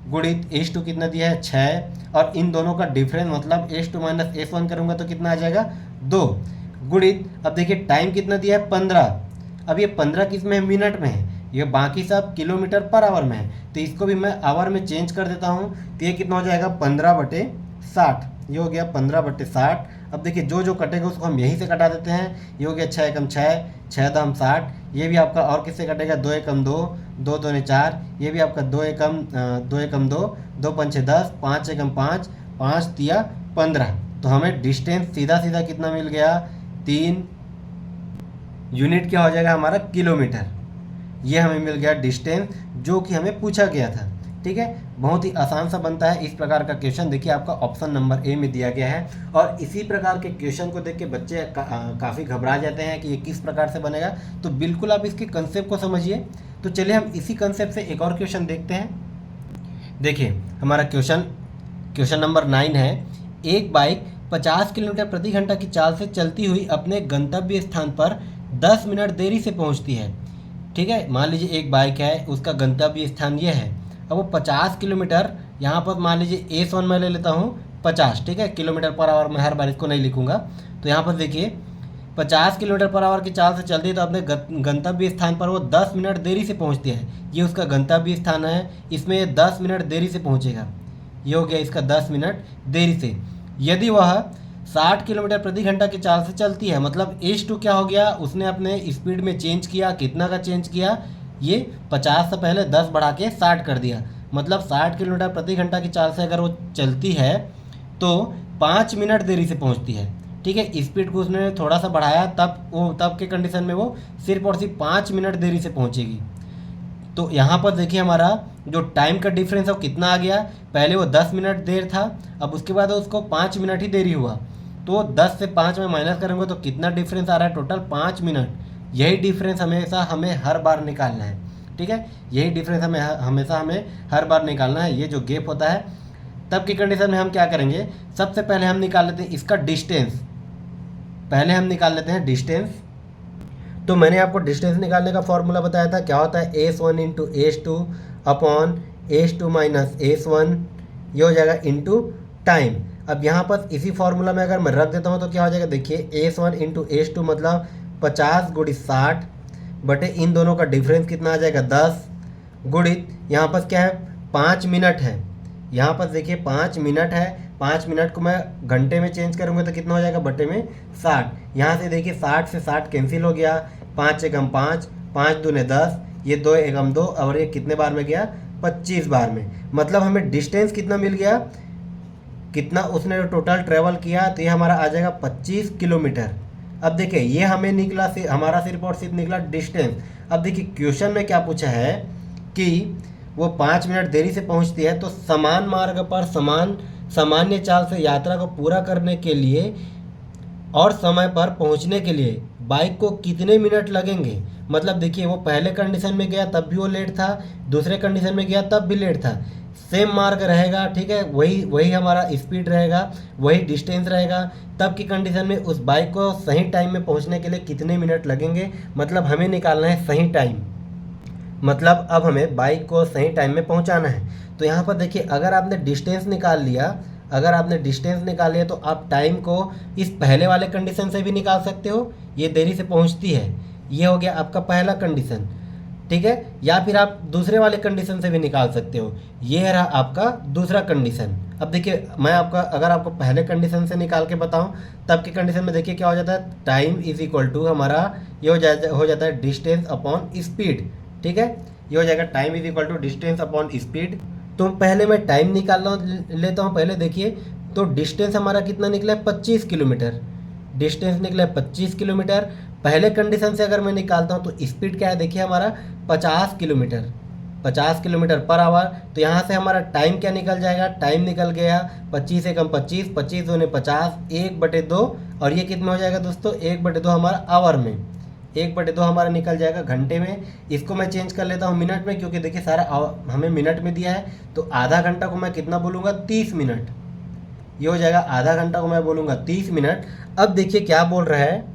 गुणित S2 कितना दिया है 6, और इन दोनों का डिफरेंस मतलब S2 माइनस S1 करूँगा तो कितना आ जाएगा 2 गुणित, अब देखिए टाइम कितना दिया है 15। अब ये 15 किस में है, मिनट में है, ये बाकी सब किलोमीटर पर आवर में है, तो इसको भी मैं आवर में चेंज कर देता हूँ। तो ये कितना हो जाएगा 15/60, ये हो गया 15/60। अब देखिए जो जो कटेगा उसको हम यहीं से कटा देते हैं। ये हो गया 6 एकम 6, 6 दम 60। ये भी आपका और किससे कटेगा 2 एकम 2, 2 दूने 4। ये भी आपका 2 एकम 2, 2 पंचे 10, 5 एकम 5, 5 तिया 15। तो हमें डिस्टेंस सीधा सीधा कितना मिल गया, 3 यूनिट क्या हो जाएगा हमारा किलोमीटर। ये हमें मिल गया डिस्टेंस जो कि हमें पूछा गया था। ठीक है, बहुत ही आसान सा बनता है इस प्रकार का क्वेश्चन। देखिए आपका ऑप्शन नंबर ए में दिया गया है, और इसी प्रकार के क्वेश्चन को देख के बच्चे काफ़ी घबरा जाते हैं कि ये किस प्रकार से बनेगा। तो बिल्कुल आप इसके कंसेप्ट को समझिए। तो चलिए हम इसी कंसेप्ट से एक और क्वेश्चन देखते हैं। देखिए हमारा क्वेश्चन नंबर 9 है। एक बाइक 50 किलोमीटर प्रति घंटा की चाल से चलती हुई अपने गंतव्य स्थान पर 10 मिनट देरी से पहुंचती है। ठीक है, मान लीजिए एक बाइक है, उसका गंतव्य स्थान ये है। अब वो 50 किलोमीटर, यहाँ पर मान लीजिए S1 मैं ले लेता हूँ 50, ठीक है, किलोमीटर पर आवर, मैं हर बार इसको नहीं लिखूंगा। तो यहाँ पर देखिए 50 किलोमीटर पर आवर की चाल से चलती है, तो अपने गंतव्य स्थान पर वो 10 मिनट देरी से पहुँचती है। ये उसका गंतव्य स्थान है, इसमें ये 10 मिनट देरी से पहुँचेगा। ये हो गया इसका 10 मिनट देरी से। यदि वह 60 किलोमीटर प्रति घंटा की चाल से चलती है, मतलब S2 क्या हो गया, उसने अपने स्पीड में चेंज किया, कितना का चेंज किया, ये 50 से पहले 10 बढ़ा के 60 कर दिया। मतलब 60 किलोमीटर प्रति घंटा की चाल से अगर वो चलती है तो 5 मिनट देरी से पहुंचती है। ठीक है, स्पीड को उसने थोड़ा सा बढ़ाया, तब के कंडीशन में वो सिर्फ और सिर्फ 5 मिनट देरी से पहुंचेगी। तो यहाँ पर देखिए हमारा जो टाइम का डिफरेंस है वो कितना आ गया, पहले वो 10 मिनट देर था, अब उसके बाद उसको 5 मिनट ही देरी हुआ। तो 10 से 5 में माइनस करेंगे तो कितना डिफरेंस आ रहा है, टोटल 5 मिनट। यही डिफरेंस हमेशा हमें हर बार निकालना है। ठीक है, यही डिफरेंस हमेशा हमें हर बार निकालना है। ये जो गैप होता है, तब की कंडीशन में हम क्या करेंगे, सबसे पहले हम निकाल लेते हैं इसका डिस्टेंस। पहले हम निकाल लेते हैं डिस्टेंस। तो मैंने आपको डिस्टेंस निकालने का फॉर्मूला बताया था, क्या होता है S1 into S2 upon S2 minus S1, ये हो जाएगा इंटू टाइम। अब यहाँ पर इसी फार्मूला में अगर मैं रख देता हूँ तो क्या हो जाएगा, देखिए S1 इंटू S2 मतलब 50 गुणित 60 बटे इन दोनों का डिफरेंस कितना आ जाएगा 10 गुणित यहाँ पर क्या है 5 मिनट है। यहाँ पर देखिए 5 मिनट है, 5 मिनट को मैं घंटे में चेंज करूँगा तो कितना हो जाएगा बटे में 60। यहाँ से देखिए 60 से 60 कैंसिल हो गया, 5 एकम 5, 5 दूने 10, ये 2 एकम 2, और ये कितने बार में गया 25 बार में। मतलब हमें डिस्टेंस कितना मिल गया, कितना उसने टोटल ट्रेवल किया, तो ये हमारा आ जाएगा 25 किलोमीटर। अब देखिए ये हमें निकला, हमारा सिर्फ और सिर्फ निकला डिस्टेंस। अब देखिए क्वेश्चन में क्या पूछा है कि वो 5 मिनट देरी से पहुंचती है, तो समान मार्ग पर सामान्य चाल से यात्रा को पूरा करने के लिए और समय पर पहुंचने के लिए बाइक को कितने मिनट लगेंगे। मतलब देखिए वो पहले कंडीशन में गया तब भी वो लेट था, दूसरे कंडीशन में गया तब भी लेट था, सेम मार्ग रहेगा। ठीक है, वही हमारा स्पीड रहेगा, वही डिस्टेंस रहेगा, तब की कंडीशन में उस बाइक को सही टाइम में पहुंचने के लिए कितने मिनट लगेंगे। मतलब हमें निकालना है सही टाइम, मतलब अब हमें बाइक को सही टाइम में पहुंचाना है। तो यहाँ पर देखिए अगर आपने डिस्टेंस निकाल लिया, तो आप टाइम को इस पहले वाले कंडीशन से भी निकाल सकते हो, ये देरी से पहुंचती है, ये हो गया आपका पहला कंडीशन। ठीक है, या फिर आप दूसरे वाले कंडीशन से भी निकाल सकते हो, ये रहा आपका दूसरा कंडीशन। अब देखिए मैं अगर आपको पहले कंडीशन से निकाल के बताऊं, तब की कंडीशन में देखिए क्या हो जाता है, टाइम इज इक्वल टू हमारा ये हो जाता है डिस्टेंस अपॉन स्पीड। ठीक है, ये हो जाएगा time is equal to distance upon speed. तो पहले मैं टाइम निकाल लेता हूँ पहले। देखिए तो डिस्टेंस हमारा कितना निकला है 25 किलोमीटर, डिस्टेंस निकला है 25 किलोमीटर। पहले कंडीशन से अगर मैं निकालता हूँ तो स्पीड क्या है, देखिए हमारा 50 किलोमीटर पर आवर। तो यहाँ से हमारा टाइम क्या निकल जाएगा, टाइम निकल गया 25 एकम 25, 25 दूने 50, 1/2, और ये कितना हो जाएगा दोस्तों 1/2 हमारा आवर में, 1/2 हमारा निकल जाएगा घंटे में। इसको मैं चेंज कर लेता हूँ मिनट में, क्योंकि देखिए सारा हमें मिनट में दिया है, तो आधा घंटा को मैं कितना बोलूँगा 30 मिनट। ये हो जाएगा आधा घंटा को मैं बोलूँगा 30 मिनट। अब देखिए क्या बोल रहा है,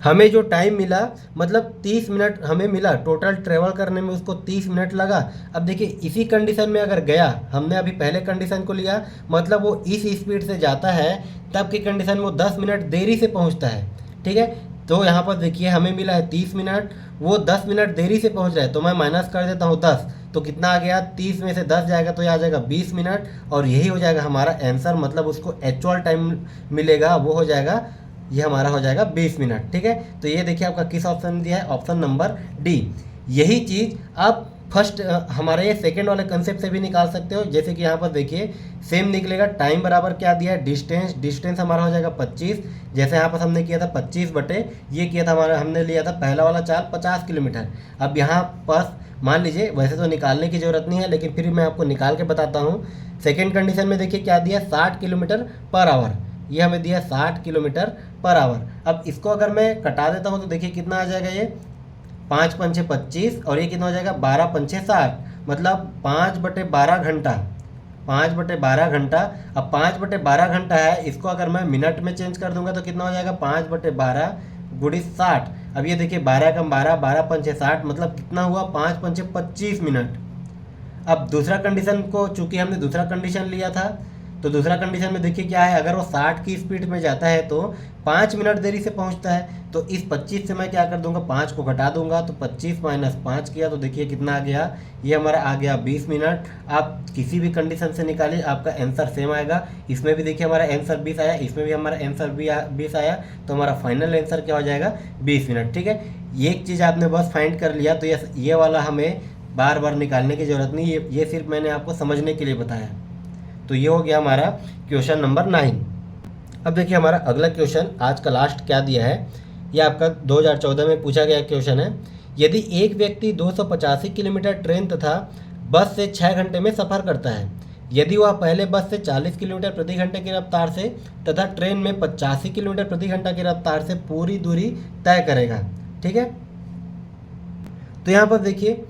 हमें जो टाइम मिला मतलब 30 मिनट हमें मिला, टोटल ट्रेवल करने में उसको 30 मिनट लगा। अब देखिए इसी कंडीशन में अगर गया, हमने अभी पहले कंडीशन को लिया मतलब वो इस स्पीड से जाता है, तब की कंडीशन में वो 10 मिनट देरी से पहुंचता है। ठीक है, तो यहाँ पर देखिए हमें मिला है 30 मिनट, वो 10 मिनट देरी से पहुंच रहा है, तो मैं माइनस कर देता हूँ 10, तो कितना आ गया, 30 में से 10 जाएगा तो ये आ जाएगा 20 मिनट, और यही हो जाएगा हमारा आंसर। मतलब उसको एक्चुअल टाइम मिलेगा वो हो जाएगा, ये हमारा हो जाएगा 20 मिनट। ठीक है, तो ये देखिए आपका किस ऑप्शन दिया है, ऑप्शन नंबर डी। यही चीज़ आप फर्स्ट हमारे ये सेकंड वाले कंसेप्ट से भी निकाल सकते हो। जैसे कि यहाँ पर देखिए सेम निकलेगा, टाइम बराबर क्या दिया है, डिस्टेंस, डिस्टेंस हमारा हो जाएगा 25। जैसे यहाँ पर हमने किया था 25 बटे ये किया था हमारा, हमने लिया था पहला वाला चाल 50 किलोमीटर। अब यहाँ पर मान लीजिए वैसे तो निकालने की ज़रूरत नहीं है, लेकिन फिर मैं आपको निकाल के बताता हूँ। सेकेंड कंडीशन में देखिए क्या दिया, 60 किलोमीटर पर आवर, ये हमें दिया 60 किलोमीटर पर आवर। अब इसको अगर मैं कटा देता हूँ तो देखिए कितना आ जाएगा, ये 5 पंचे 25 और ये कितना हो जाएगा 12 पंचे 60, मतलब 5/12 घंटा, 5/12 घंटा। अब 5/12 घंटा है, इसको अगर मैं मिनट में चेंज कर दूंगा तो कितना हो जाएगा 5/12 गुणित 60। अब ये देखिए 12 कम 12, 12 पंचे 60, मतलब कितना हुआ 5 पंचे 25 मिनट। अब दूसरा कंडीशन को चूंकि हमने दूसरा कंडीशन लिया था, तो दूसरा कंडीशन में देखिए क्या है, अगर वो 60 की स्पीड में जाता है तो 5 मिनट देरी से पहुंचता है। तो इस 25 से मैं क्या कर दूंगा, 5 को घटा दूंगा, तो 25 माइनस 5 किया तो देखिए कितना आ गया, ये हमारा आ गया 20 मिनट। आप किसी भी कंडीशन से निकालिए आपका आंसर सेम आएगा। इसमें भी देखिए हमारा आंसर 20 आया, इसमें भी हमारा आंसर 20 आया, तो हमारा फाइनल आंसर क्या हो जाएगा 20 मिनट। ठीक है, ये एक चीज़ आपने बस फाइंड कर लिया, तो ये वाला हमें बार बार निकालने की ज़रूरत नहीं, ये सिर्फ मैंने आपको समझने के लिए बताया। तो ये हो गया हमारा क्वेश्चन नंबर 9। अब देखिए हमारा अगला क्वेश्चन आज का लास्ट क्या दिया है, ये आपका 2014 में पूछा गया क्वेश्चन है। यदि एक व्यक्ति 285 किलोमीटर ट्रेन तथा बस से 6 घंटे में सफ़र करता है, यदि वह पहले बस से 40 किलोमीटर प्रति घंटे की रफ्तार से तथा ट्रेन में 85 किलोमीटर प्रति घंटा की रफ्तार से पूरी दूरी तय करेगा। ठीक है, तो यहाँ पर देखिए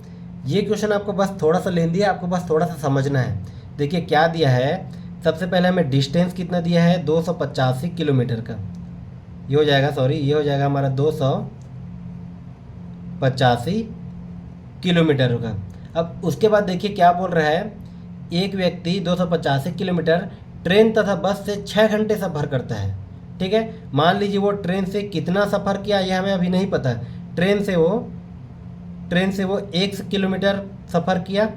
ये क्वेश्चन आपको बस थोड़ा सा लेंदी है, आपको बस थोड़ा सा समझना है। देखिए क्या दिया है, सबसे पहले हमें डिस्टेंस कितना दिया है 285 किलोमीटर का, ये हो जाएगा ये हो जाएगा हमारा 285 किलोमीटर का। अब उसके बाद देखिए क्या बोल रहा है, एक व्यक्ति 285 किलोमीटर ट्रेन तथा बस से 6 घंटे सफ़र करता है। ठीक है, मान लीजिए वो ट्रेन से कितना सफ़र किया ये हमें अभी नहीं पता। ट्रेन से वो 1 किलोमीटर सफ़र किया,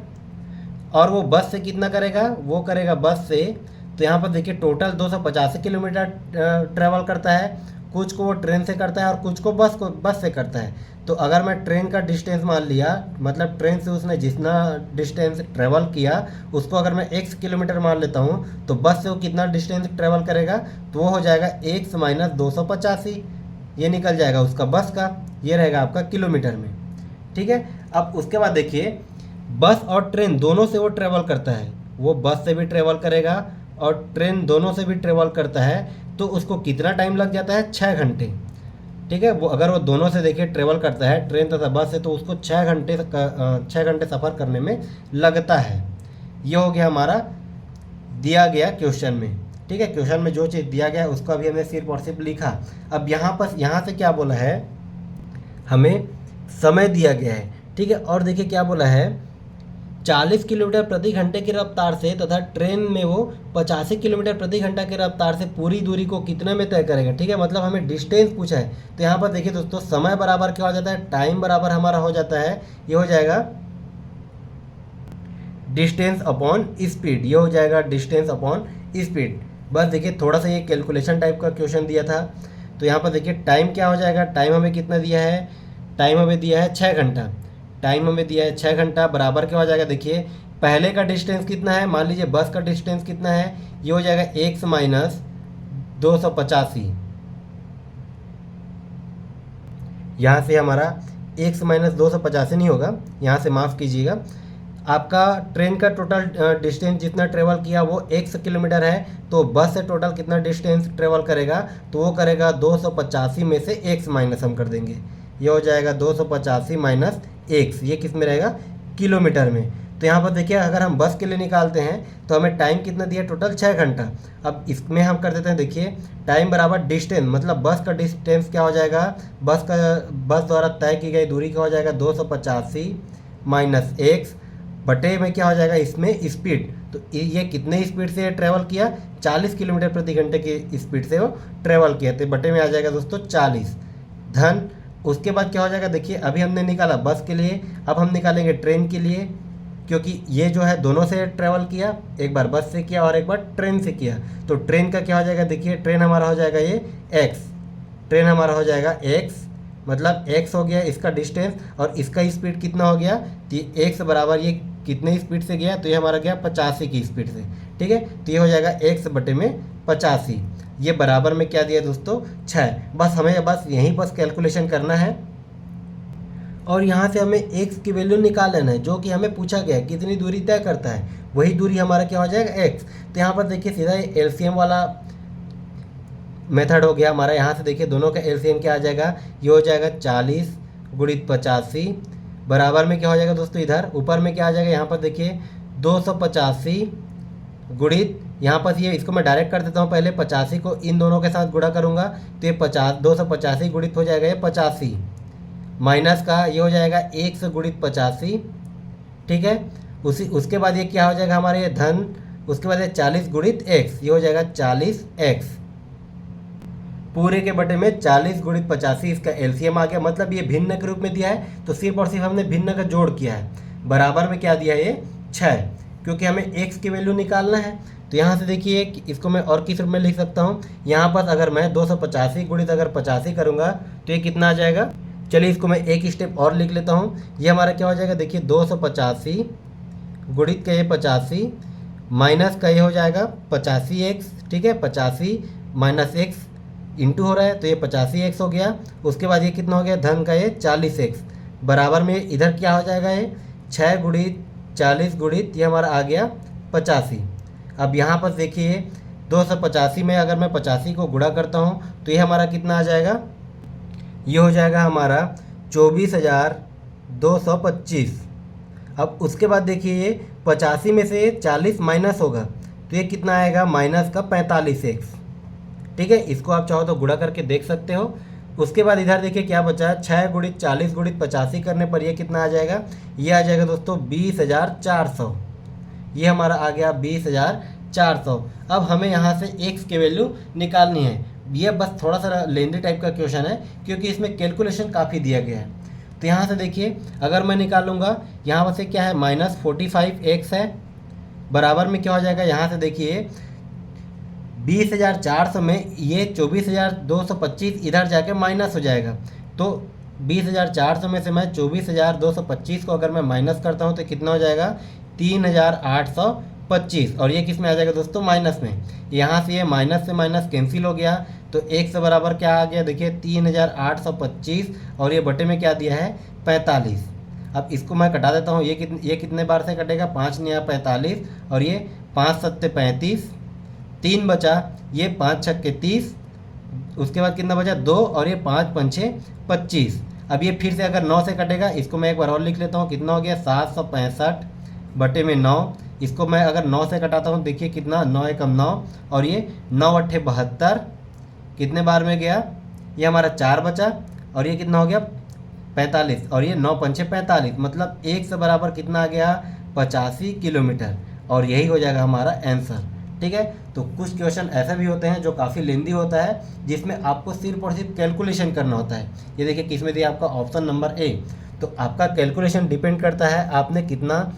और वो बस से कितना करेगा, वो करेगा बस से, तो यहाँ पर देखिए टोटल 285 किलोमीटर ट्रेवल करता है। कुछ को वो ट्रेन से करता है और कुछ को बस से करता है। तो अगर मैं ट्रेन का डिस्टेंस मान लिया, मतलब ट्रेन से उसने जितना डिस्टेंस ट्रेवल किया उसको अगर मैं 1 किलोमीटर मान लेता हूँ, तो बस से वो कितना डिस्टेंस ट्रेवल करेगा, तो वो हो जाएगा 1 माइनस 285, ये निकल जाएगा उसका बस का, ये रहेगा आपका किलोमीटर में। ठीक है, अब उसके बाद देखिए बस और ट्रेन दोनों से वो ट्रेवल करता है, वो बस से भी ट्रेवल करेगा और ट्रेन दोनों से भी ट्रेवल करता है, तो उसको कितना टाइम लग जाता है 6 घंटे। ठीक है, वो अगर वो दोनों से देखिए ट्रेवल करता है ट्रेन तथा बस से, तो उसको 6 घंटे सफ़र करने में लगता है। ये हो गया हमारा दिया गया क्वेश्चन में। ठीक है, क्वेश्चन में जो चीज़ दिया गया उसको अभी हमने सिर्फ और सिर्फ लिखा। अब यहाँ से क्या बोला है, हमें समय दिया गया है। ठीक है, और देखिए क्या बोला है, 40 किलोमीटर प्रति घंटे की रफ्तार से तथा ट्रेन में वो 85 किलोमीटर प्रति घंटा की रफ्तार से पूरी दूरी को कितने में तय करेगा। ठीक है, मतलब हमें डिस्टेंस पूछा है। तो यहाँ पर देखिए दोस्तों समय बराबर क्या हो जाता है, टाइम बराबर हमारा हो जाता है, ये हो जाएगा डिस्टेंस अपॉन स्पीड, ये हो जाएगा डिस्टेंस अपॉन स्पीड। बस देखिए थोड़ा सा ये कैलकुलेशन टाइप का क्वेश्चन दिया था। तो यहाँ पर देखिए टाइम क्या हो जाएगा, टाइम हमें कितना दिया है, टाइम हमें दिया है 6 घंटा, टाइम हमें दिया है 6 घंटा, बराबर क्या हो जाएगा, देखिए पहले का डिस्टेंस कितना है, मान लीजिए बस का डिस्टेंस कितना है, ये हो जाएगा 1 माइनस 285। यहाँ से हमारा 1 माइनस 285 नहीं होगा, यहाँ से माफ़ कीजिएगा, आपका ट्रेन का टोटल डिस्टेंस जितना ट्रेवल किया वो 1 किलोमीटर है, तो बस से टोटल कितना डिस्टेंस ट्रेवल करेगा, तो वो करेगा 285 में से 1 माइनस हम कर देंगे, ये हो जाएगा 285 माइनस 1, ये किस में रहेगा, किलोमीटर में। तो यहाँ पर देखिए अगर हम बस के लिए निकालते हैं तो हमें टाइम कितना दिया, टोटल 6 घंटा। अब इसमें हम कर देते हैं, देखिए टाइम बराबर डिस्टेंस, मतलब बस का डिस्टेंस क्या हो जाएगा, बस द्वारा तय की गई दूरी क्या हो जाएगा 285 माइनस एक्स बटे में क्या हो जाएगा इसमें स्पीड। तो ये कितने स्पीड से ट्रैवल किया, 40 किलोमीटर प्रति घंटे की स्पीड से वो ट्रैवल किया, तो बटे में आ जाएगा दोस्तों 40 धन। उसके बाद क्या हो जाएगा, देखिए अभी हमने निकाला बस के लिए, अब हम निकालेंगे ट्रेन के लिए, क्योंकि ये जो है दोनों से ट्रैवल किया, एक बार बस से किया और एक बार ट्रेन से किया। तो ट्रेन का क्या हो जाएगा, देखिए ट्रेन हमारा हो जाएगा ये एक्स, ट्रेन हमारा हो जाएगा एक्स, मतलब एक्स हो गया इसका डिस्टेंस, और इसका स्पीड कितना हो गया, तो एक्स बराबर ये कितने स्पीड से गया, तो ये हमारा गया 85 की स्पीड से, ठीक है। तो ये हो जाएगा एक्स बटे में 85, ये बराबर में क्या दिया दोस्तों 6। बस हमें बस यहीं बस कैलकुलेशन करना है और यहाँ से हमें एक्स की वैल्यू निकाल लेना है, जो कि हमें पूछा गया है कितनी दूरी तय करता है, वही दूरी हमारा क्या हो जाएगा एक्स। तो यहाँ पर देखिए सीधा एलसीएम वाला मेथड हो गया हमारा। यहाँ से देखिए दोनों का एलसीएम क्या आ जाएगा, ये हो जाएगा 40 गुणित 85 बराबर में क्या हो जाएगा दोस्तों, इधर ऊपर में क्या आ जाएगा, यहाँ पर देखिए 285 गुणित, यहाँ पर ये इसको मैं डायरेक्ट कर देता हूँ, पहले 85 को इन दोनों के साथ गुणा करूँगा तो ये 285 गुणित हो जाएगा ये 85 माइनस का ये हो जाएगा 1 गुणित 85, ठीक है। उसके बाद ये क्या हो जाएगा हमारे ये धन, उसके बाद ये 40 गुणित एक्स, ये हो जाएगा 40x पूरे के बटे में 40 गुणित 85, इसका एलसीएम आ गया। मतलब ये भिन्न के रूप में दिया है तो सिर्फ और सिर्फ हमने भिन्न का जोड़ किया है। बराबर में क्या दिया है ये 6, क्योंकि हमें x की वैल्यू निकालना है। तो यहाँ से देखिए इसको मैं और किस रूप में लिख सकता हूँ, यहाँ पर अगर मैं 285 गुणित अगर 85 करूँगा तो ये कितना आ जाएगा, चलिए इसको मैं एक स्टेप और लिख लेता हूँ। ये हमारा क्या हो जाएगा, देखिए 285 गुणित का ये 85 माइनस का ये हो जाएगा 85x, ठीक है। 85 माइनस एक्स इंटू हो रहा है तो ये 85x हो गया। उसके बाद ये कितना हो गया, धन का ये 40x बराबर में इधर क्या हो जाएगा, ये 6 गुणित 40 गुणित ये हमारा आ गया 85। अब यहाँ पर देखिए 285 में अगर मैं 85 को गुणा करता हूँ तो ये हमारा कितना आ जाएगा, ये हो जाएगा हमारा 24,225। अब उसके बाद देखिए ये 85 में से 40 माइनस होगा तो ये कितना आएगा, माइनस का 45x, ठीक है। इसको आप चाहो तो गुणा करके देख सकते हो। उसके बाद इधर देखिए क्या बचा, 6 गुणित 40 गुणित 85 करने पर ये कितना आ जाएगा, ये आ जाएगा दोस्तों 20,400, ये हमारा आ गया 20,400। अब हमें यहाँ से x की वैल्यू निकालनी है। ये बस थोड़ा सा लेंदी टाइप का क्वेश्चन है क्योंकि इसमें कैलकुलेशन काफ़ी दिया गया है। तो यहाँ से देखिए अगर मैं निकालूंगा, यहाँ पर से क्या है -45x है, बराबर में क्या हो जाएगा, यहाँ से देखिए 20,400 में ये 24,225 इधर जाके माइनस हो जाएगा। तो 20,400 में से मैं 24,225 को अगर मैं माइनस करता हूँ तो कितना हो जाएगा 3,825, और ये किस में आ जाएगा दोस्तों, माइनस में। यहाँ से ये माइनस से माइनस कैंसिल हो गया तो एक से बराबर क्या आ गया, देखिए 3,825, और ये बटे में क्या दिया है 45। अब इसको मैं कटा देता हूँ, ये कितने बार से कटेगा, 5 9 45, और ये 5 7 35, 3 बचा, ये 5 6 30, उसके बाद कितना बचा 2, और ये 5 5 6 25। अब ये फिर से अगर 9 से कटेगा, इसको मैं एक बार और लिख लेता हूँ, कितना हो गया 765 बटे में 9। इसको मैं अगर 9 से कटाता हूँ, देखिए कितना 9 एकम 9, और ये 9 8 72, कितने बार में गया, ये हमारा 4 बचा, और ये कितना हो गया 45, और ये 9 5 45, मतलब एक से बराबर कितना आ गया 85 किलोमीटर, और यही हो जाएगा हमारा आंसर, ठीक है। तो कुछ क्वेश्चन ऐसे भी होते हैं जो काफ़ी लेंदी होता है, जिसमें आपको सिर्फ और सिर्फ कैलकुलेशन करना होता है। ये देखिए किस में दिया आपका ऑप्शन नंबर ए। तो आपका कैलकुलेशन डिपेंड करता है आपने कितना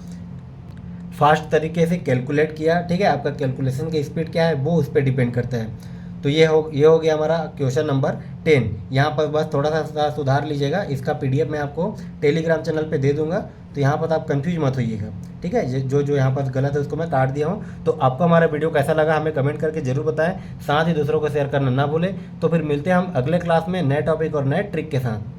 फास्ट तरीके से कैलकुलेट किया, ठीक है। आपका कैलकुलेशन की स्पीड क्या है वो उस पर डिपेंड करता है। तो ये हो गया हमारा क्वेश्चन नंबर 10। यहाँ पर बस थोड़ा सा सुधार लीजिएगा, इसका PDF मैं आपको टेलीग्राम चैनल पे दे दूंगा, तो यहाँ पर आप कंफ्यूज मत होइएगा, ठीक है। जो यहाँ पर गलत है उसको मैं काट दिया हूँ। तो आपको हमारा वीडियो कैसा लगा हमें कमेंट करके जरूर बताएं, साथ ही दूसरों को शेयर करना ना भूलें। तो फिर मिलते हैं हम अगले क्लास में नए टॉपिक और नए ट्रिक के साथ।